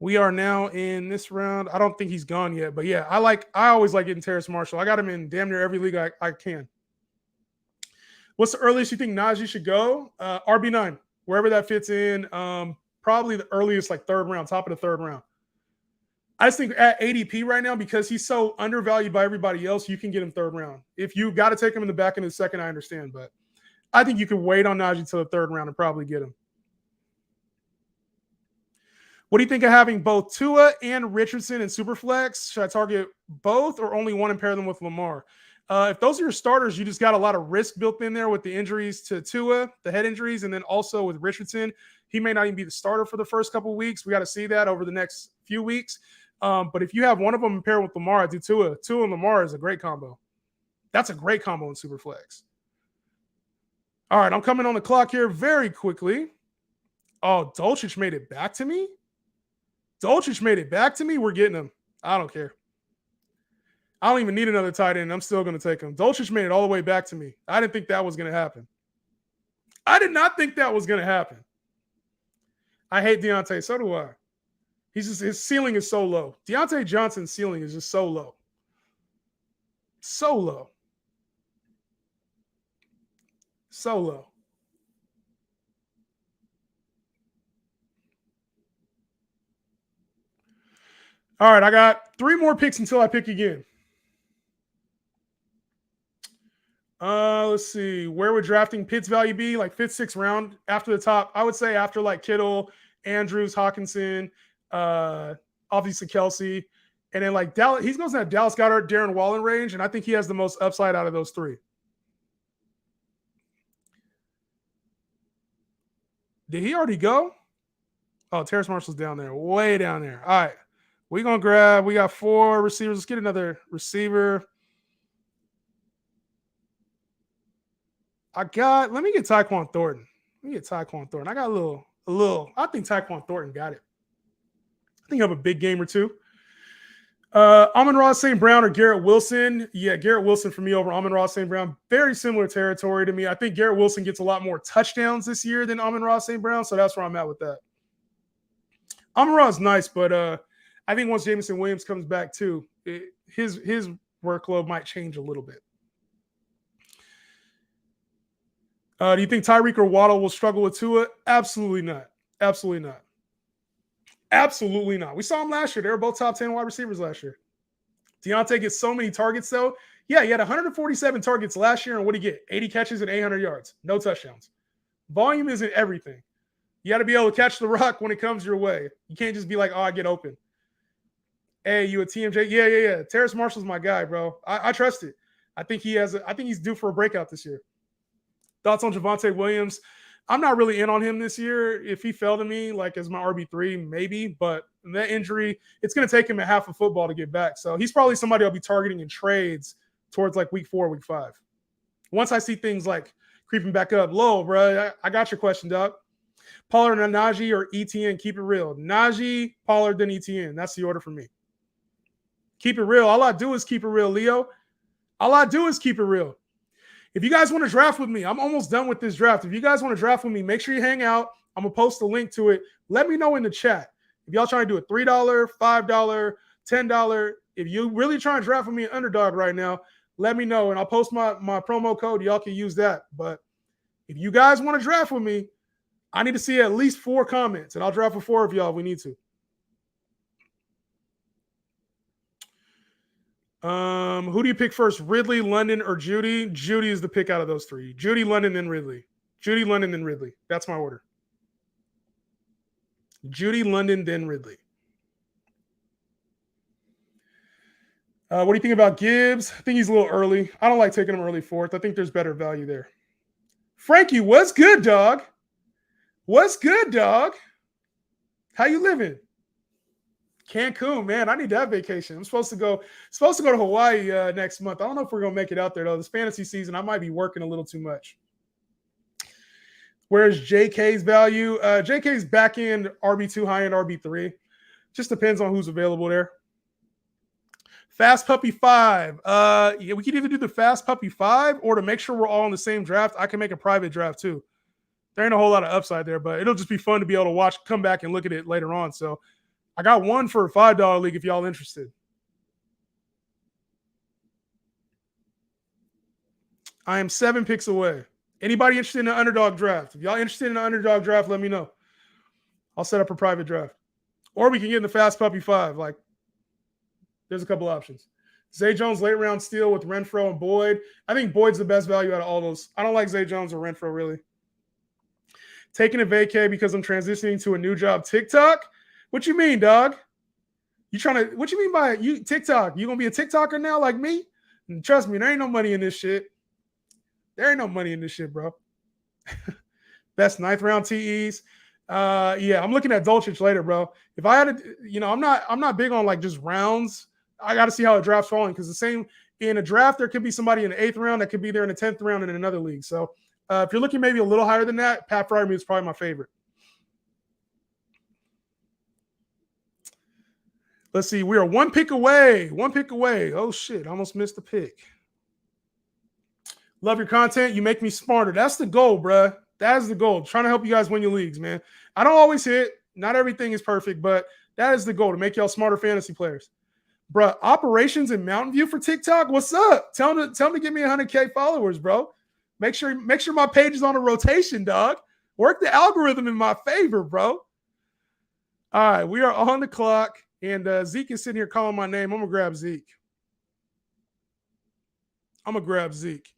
We are now in this round. I don't think he's gone yet. But yeah, I always like getting Terrace Marshall. I got him in damn near every league I can. What's the earliest you think Najee should go? RB9, wherever that fits in. Probably the earliest, like third round, top of the third round. I just think at ADP right now, because he's so undervalued by everybody else, you can get him third round. If you got to take him in the back end of the second, I understand. But I think you can wait on Najee till the third round and probably get him. What do you think of having both Tua and Richardson in Superflex? Should I target both or only one and pair them with Lamar? If those are your starters, you just got a lot of risk built in there with the injuries to Tua, the head injuries, and then also with Richardson. He may not even be the starter for the first couple of weeks. We got to see that over the next few weeks. But if you have one of them paired with Lamar, I do Tua. Tua and Lamar is a great combo. That's a great combo in Superflex. All right, I'm coming on the clock here very quickly. Oh, Dolchich made it back to me? Dolchich made it back to me? We're getting him. I don't care. I don't even need another tight end. I'm still going to take him. Dolchich made it all the way back to me. I didn't think that was going to happen. I did not think that was going to happen. I hate Deontay. So do I. His ceiling is so low. Deontay Johnson's ceiling is just so low. So low. So low. All right, I got 3 more picks until I pick again. Let's see. Where would drafting Pitt's value be? Like 5th, 6th round after the top. I would say after like Kittle, Andrews, Hawkinson, obviously Kelsey, and then like Dallas. He's going to have Dallas Goedert, Darren Waller range, and I think he has the most upside out of those 3. Did he already go? Oh, Terrace Marshall's down there, way down there. All right, we got 4 receivers. Let's get another receiver. Let me get Tyquan Thornton. I got a little. I think Tyquan Thornton got it. I think I have a big game or 2. Amon-Ra St. Brown or Garrett Wilson? Yeah, Garrett Wilson for me over Amon-Ra St. Brown. Very similar territory to me. I think Garrett Wilson gets a lot more touchdowns this year than Amon-Ra St. Brown, so that's where I'm at with that. Amon-Ra is nice, but I think once Jameson Williams comes back too, his workload might change a little bit. Do you think Tyreek or Waddle will struggle with Tua? Absolutely not. Absolutely not. Absolutely not. We saw him last year. They were both top 10 wide receivers last year. Deontay gets so many targets, though. Yeah, he had 147 targets last year, and what did he get? 80 catches and 800 yards. No touchdowns. Volume isn't everything. You got to be able to catch the rock when it comes your way. You can't just be like, oh, I get open. Hey, you a TMJ? Yeah. Terrace Marshall's my guy, bro. I trust it. I think he's due for a breakout this year. Thoughts on Javonte Williams? I'm not really in on him this year. If he fell to me, like as my RB3, maybe. But that injury, it's going to take him a half of football to get back. So he's probably somebody I'll be targeting in trades towards like week 4, week 5. Once I see things like creeping back up. Low, bro. I got your question, Doug. Pollard and Najee or ETN. Keep it real. Najee, Pollard, then ETN. That's the order for me. Keep it real. All I do is keep it real, Leo. All I do is keep it real. If you guys want to draft with me, I'm almost done with this draft. If you guys want to draft with me, make sure you hang out. I'm going to post a link to it. Let me know in the chat. If y'all trying to do a $3, $5, $10, if you really trying to draft with me an Underdog right now, let me know. And I'll post my promo code. Y'all can use that. But if you guys want to draft with me, I need to see at least 4 comments. And I'll draft with 4 of y'all if we need to. Who do you pick first? Ridley, London, or Judy? Judy is the pick out of those 3. Judy, London, then Ridley. Judy, London, then Ridley. That's my order. Judy, London, then Ridley. What do you think about Gibbs? I think he's a little early. I don't like taking him early 4th. I think there's better value there. Frankie, what's good, dog? What's good, dog? How you living? Cancun, man. I need that vacation. I'm supposed to go to Hawaii next month. I don't know if we're gonna make it out there though. This fantasy season, I might be working a little too much. Where's JK's value? JK's back end RB2, high end RB3. Just depends on who's available there. Fast Puppy 5. Yeah, we could either do the Fast Puppy 5 or to make sure we're all in the same draft, I can make a private draft too. There ain't a whole lot of upside there, but it'll just be fun to be able to watch, come back and look at it later on. So I got one for a $5 league if y'all interested. I am 7 picks away. Anybody interested in an Underdog draft? If y'all interested in an Underdog draft, let me know. I'll set up a private draft. Or we can get in the Fast Puppy 5. Like, there's a couple options. Zay Jones late round steal with Renfro and Boyd. I think Boyd's the best value out of all those. I don't like Zay Jones or Renfro, really. Taking a vacay because I'm transitioning to a new job. TikTok? What you mean, dog? What you mean by you TikTok? You gonna be a TikToker now like me? And trust me, there ain't no money in this shit. There ain't no money in this shit, bro. Best 9th round TEs. Yeah, I'm looking at Dolchich later, bro. If I had to, I'm not big on like just rounds. I got to see how a draft's falling because the same in a draft, there could be somebody in the 8th round that could be there in the 10th round in another league. So if you're looking maybe a little higher than that, Pat Freiermuth is probably my favorite. Let's see. We are 1 pick away. 1 pick away. Oh, shit. I almost missed the pick. Love your content. You make me smarter. That's the goal, bruh. That is the goal. Trying to help you guys win your leagues, man. I don't always hit. Not everything is perfect, but that is the goal, to make y'all smarter fantasy players. Bruh, operations in Mountain View for TikTok? What's up? Tell them to give me 100K followers, bro. Make sure my page is on a rotation, dog. Work the algorithm in my favor, bro. All right, we are on the clock, and Zeke is sitting here calling my name. I'm going to grab Zeke.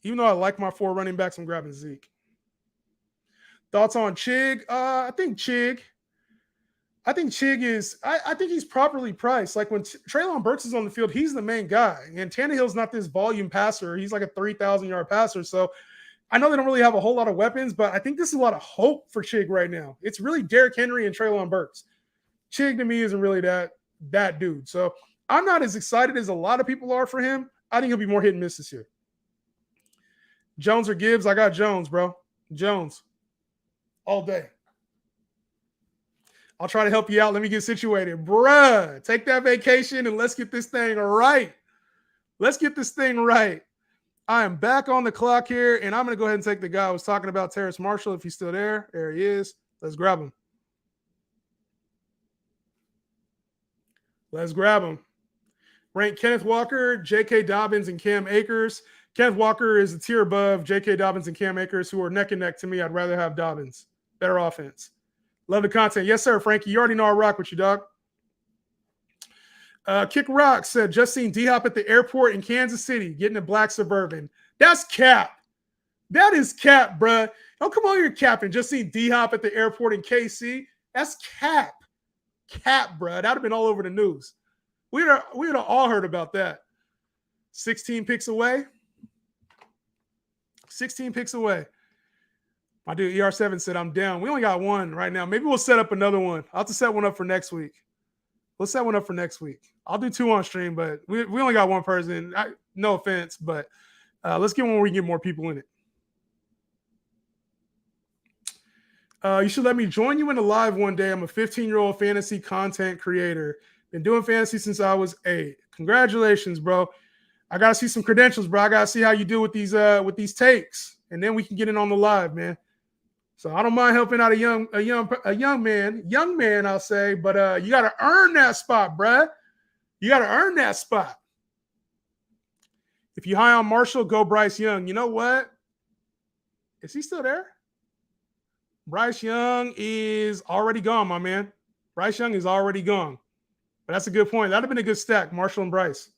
Even though I like my 4 running backs, I'm grabbing Zeke. Thoughts on Chig? I think Chig is – I think he's properly priced. Like when Treylon Burks is on the field, he's the main guy. And Tannehill's not this volume passer. He's like a 3,000-yard passer. So I know they don't really have a whole lot of weapons, but I think this is a lot of hope for Chig right now. It's really Derrick Henry and Treylon Burks. Chig to me isn't really that dude. So I'm not as excited as a lot of people are for him. I think he'll be more hit and miss this year. Jones or Gibbs? I got Jones, bro. Jones. All day. I'll try to help you out. Let me get situated. Bruh, take that vacation and let's get this thing right. Let's get this thing right. I am back on the clock here, and I'm going to go ahead and take the guy I was talking about, Terrace Marshall, if he's still there. There he is. Let's grab him. Rank Kenneth Walker, J.K. Dobbins, and Cam Akers. Kenneth Walker is a tier above J.K. Dobbins and Cam Akers, who are neck and neck to me. I'd rather have Dobbins. Better offense. Love the content. Yes, sir, Frankie. You already know I rock with you, dog. Kick Rock said, just seen D-Hop at the airport in Kansas City getting a black Suburban. That's cap. That is cap, bruh. Don't come on here capping. Just seen D-Hop at the airport in KC. That's cap. Cap, bruh. That would have been all over the news. We'd have all heard about that. 16 picks away. 16 picks away. My dude ER7 said, I'm down. We only got one right now. Maybe we'll set up another one. I'll have to set one up for next week. We'll set one up for next week. I'll do 2 on stream, but we only got one person. No offense, but let's get one where we can get more people in it. You should let me join you in the live one day. I'm a 15-year-old fantasy content creator. Been doing fantasy since I was 8. Congratulations, bro. I gotta see some credentials, bro. I gotta see how you do with these takes, and then we can get in on the live, man. So I don't mind helping out a young man, I'll say, but you gotta earn that spot, bruh. You gotta earn that spot. If you high on Marshall, go Bryce Young. You know what? Is he still there? Bryce Young is already gone, my man. Bryce Young is already gone. But that's a good point. That'd have been a good stack, Marshall and Bryce.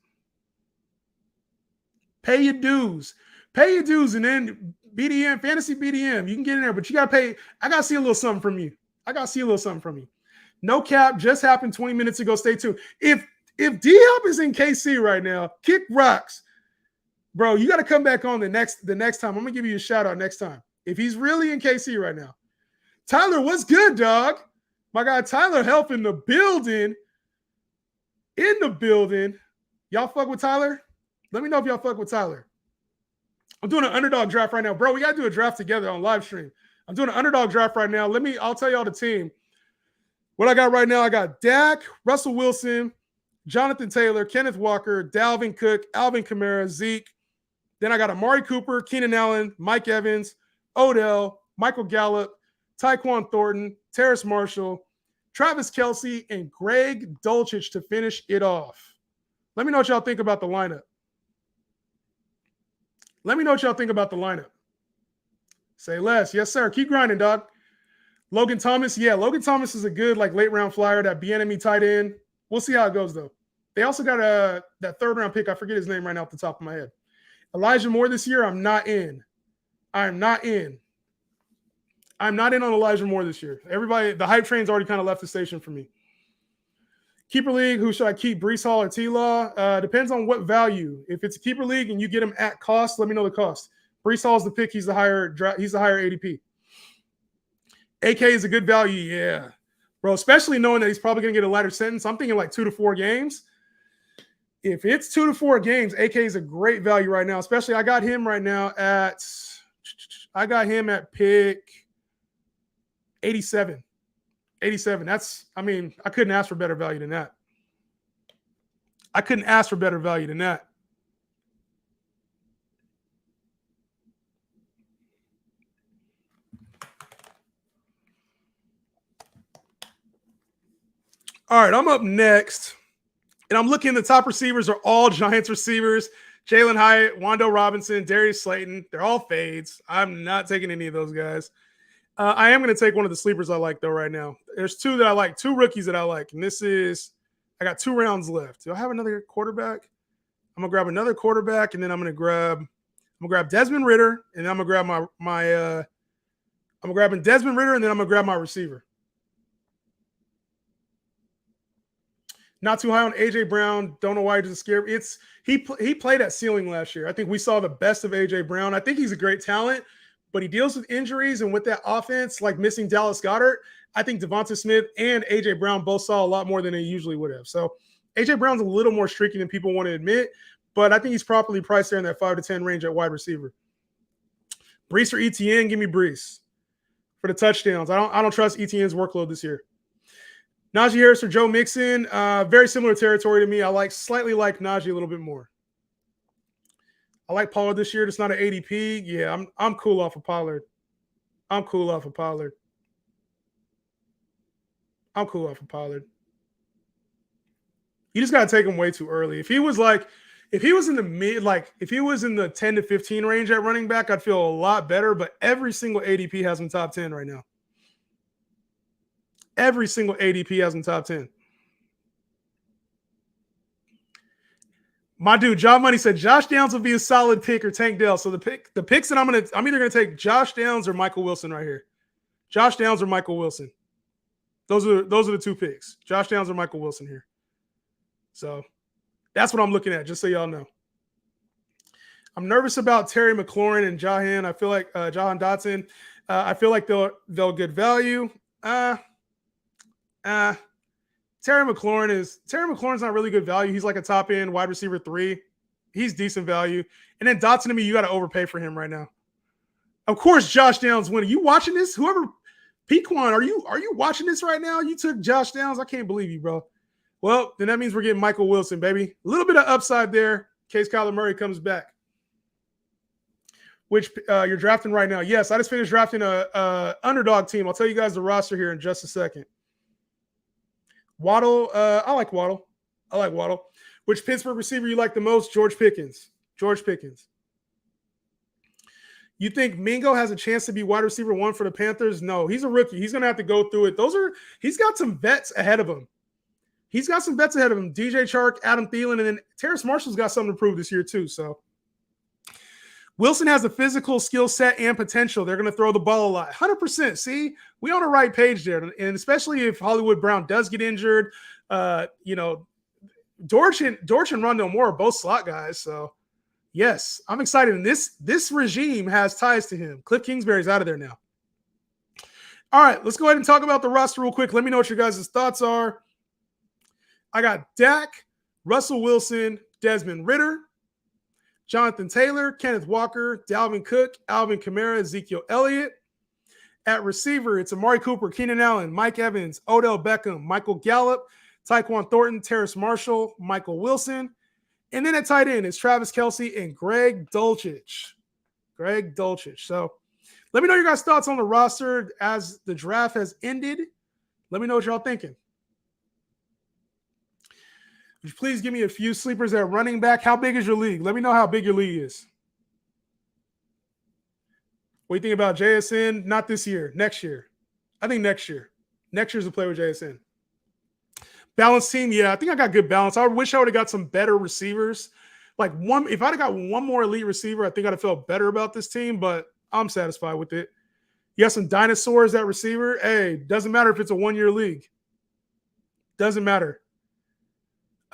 Pay your dues. Pay your dues, and then BDM, fantasy BDM. You can get in there, but you got to pay. I got to see a little something from you. No cap just happened 20 minutes ago. Stay tuned. If D-Hop is in KC right now, kick rocks. Bro, you got to come back on the next time. I'm going to give you a shout out next time. If he's really in KC right now. Tyler, what's good, dog? My guy Tyler Help in the building. Y'all fuck with Tyler? Let me know if y'all fuck with Tyler. I'm doing an underdog draft right now. Bro, we got to do a draft together on live stream. I'm doing an underdog draft right now. I'll tell y'all the team. What I got right now, I got Dak, Russell Wilson, Jonathan Taylor, Kenneth Walker, Dalvin Cook, Alvin Kamara, Zeke. Then I got Amari Cooper, Keenan Allen, Mike Evans, Odell, Michael Gallup, Tyquan Thornton, Terrace Marshall, Travis Kelce, and Greg Dulcich to finish it off. Let me know what y'all think about the lineup. Say less. Yes, sir. Keep grinding, dog. Logan Thomas. Yeah, Logan Thomas is a good late round flyer, that Bieniemy tight end. We'll see how it goes, though. They also got that third round pick. I forget his name right now off the top of my head. Elijah Moore this year, I'm not in. I'm not in on Elijah Moore this year. Everybody, the hype train's already kind of left the station for me. Keeper league, who should I keep? Breece Hall or T-Law? Depends on what value. If it's a keeper league and you get him at cost, let me know the cost. Breece Hall's the pick. He's the higher ADP. AK is a good value, yeah. Bro, especially knowing that he's probably going to get a lighter sentence. I'm thinking 2 to 4 games. If it's 2 to 4 games, AK is a great value right now. Especially I got him right now at pick 87. 87. I couldn't ask for better value than that. All right, I'm up next. And I'm looking, the top receivers are all Giants receivers. Jalen Hyatt, Wando Robinson, Darius Slayton. They're all fades. I'm not taking any of those guys. I am going to take one of the sleepers I like, though, right now. There's 2 that I like, 2 rookies that I like. And I got 2 rounds left. Do I have another quarterback? I'm going to grab another quarterback, and then I'm going to grab Desmond Ritter, and then I'm going to grab I'm grabbing Desmond Ritter, and then I'm going to grab my receiver. Not too high on AJ Brown. Don't know why he doesn't scare me. He played at ceiling last year. I think we saw the best of AJ Brown. I think he's a great talent, but he deals with injuries, and with that offense, missing Dallas Goedert, I think Devonta Smith and AJ Brown both saw a lot more than they usually would have. So AJ Brown's a little more streaky than people want to admit, but I think he's properly priced there in that 5 to 10 range at wide receiver. Breece or ETN? Give me Breece for the touchdowns. I don't trust ETN's workload this year. Najee Harris or Joe Mixon, very similar territory to me. I slightly like Najee a little bit more. I like Pollard this year. It's not an ADP. Yeah, I'm cool off of Pollard. You just gotta take him way too early. If he was in the 10 to 15 range at running back, I'd feel a lot better. But every single ADP has him top 10 right now. Every single ADP has him top 10. My dude, John Money said Josh Downs will be a solid pick, or Tank Dell. So the picks that I'm either gonna take Josh Downs or Michael Wilson right here. Josh Downs or Michael Wilson. Those are the 2 picks. Josh Downs or Michael Wilson here. So that's what I'm looking at, just so y'all know. I'm nervous about Terry McLaurin and Jahan. I feel like Jahan Dotson. I feel like they'll get value. Terry McLaurin's not really good value. He's like a top end wide receiver 3. He's decent value. And then Dotson, to me, you got to overpay for him right now. Of course, Josh Downs winning. You watching this? Whoever Pequan, are you watching this right now? You took Josh Downs. I can't believe you, bro. Well, then that means we're getting Michael Wilson, baby. A little bit of upside there in case Kyler Murray comes back. Which you're drafting right now. Yes, I just finished drafting a underdog team. I'll tell you guys the roster here in just a second. Waddle, I like Waddle. Which Pittsburgh receiver you like the most? George Pickens. You think Mingo has a chance to be wide receiver 1 for the Panthers? No, he's a rookie. He's going to have to go through it. He's got some vets ahead of him. DJ Chark, Adam Thielen, and then Terrace Marshall's got something to prove this year too. So Wilson has a physical skill set and potential. They're going to throw the ball a lot. 100%. See, we on the right page there. And especially if Hollywood Brown does get injured, Dortch and Rondell Moore are both slot guys. So, yes, I'm excited. And this regime has ties to him. Cliff Kingsbury's out of there now. All right, let's go ahead and talk about the roster real quick. Let me know what your guys' thoughts are. I got Dak, Russell Wilson, Desmond Ridder, Jonathan Taylor, Kenneth Walker, Dalvin Cook, Alvin Kamara, Ezekiel Elliott. At receiver, it's Amari Cooper, Keenan Allen, Mike Evans, Odell Beckham, Michael Gallup, Tyquan Thornton, Terrace Marshall, Michael Wilson. And then at tight end, it's Travis Kelce and Greg Dulcich. So let me know your guys' thoughts on the roster as the draft has ended. Let me know what y'all thinking. Would you please give me a few sleepers at running back? How big is your league? Let me know how big your league is. What do you think about JSN? Not this year, next year. I think next year. Next year's a play with JSN. Balanced team, yeah, I think I got good balance. I wish I would have got some better receivers. If I'd have got one more elite receiver, I think I'd have felt better about this team, but I'm satisfied with it. You have some dinosaurs at receiver. Hey, doesn't matter if it's a one-year league. Doesn't matter.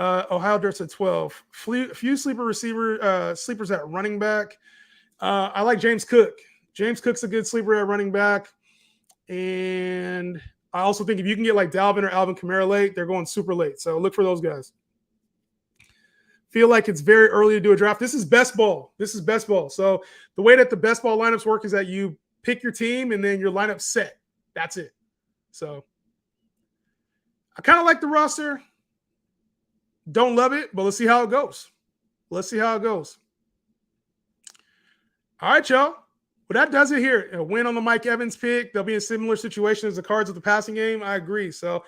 Ohio Dirt's at 12. Few sleepers at running back. I like James Cook. James Cook's a good sleeper at running back. And I also think if you can get like Dalvin or Alvin Kamara late, they're going super late. So look for those guys. Feel like it's very early to do a draft. This is best ball. So the way that the best ball lineups work is that you pick your team and then your lineup set. That's it. So I kind of like the roster. Don't love it, but let's see how it goes. All right, y'all. Well, that does it here. A win on the Mike Evans pick. They'll be in a similar situation as the Cards with the passing game. I agree. So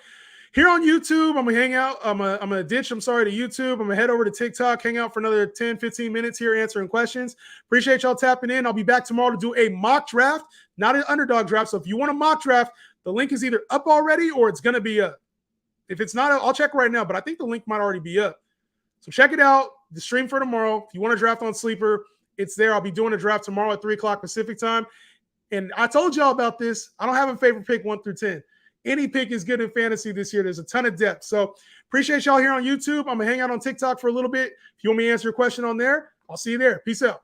here on YouTube, I'm going to hang out. I'm going to ditch, to YouTube. I'm going to head over to TikTok, hang out for another 10, 15 minutes here answering questions. Appreciate y'all tapping in. I'll be back tomorrow to do a mock draft, not an underdog draft. So if you want a mock draft, the link is either up already or it's going to be up. If it's not, I'll check right now, but I think the link might already be up. So check it out. The stream for tomorrow. If you want to draft on Sleeper, it's there. I'll be doing a draft tomorrow at 3 o'clock Pacific time. And I told y'all about this. I don't have a favorite pick 1 through 10. Any pick is good in fantasy this year. There's a ton of depth. So appreciate y'all here on YouTube. I'm going to hang out on TikTok for a little bit. If you want me to answer your question on there, I'll see you there. Peace out.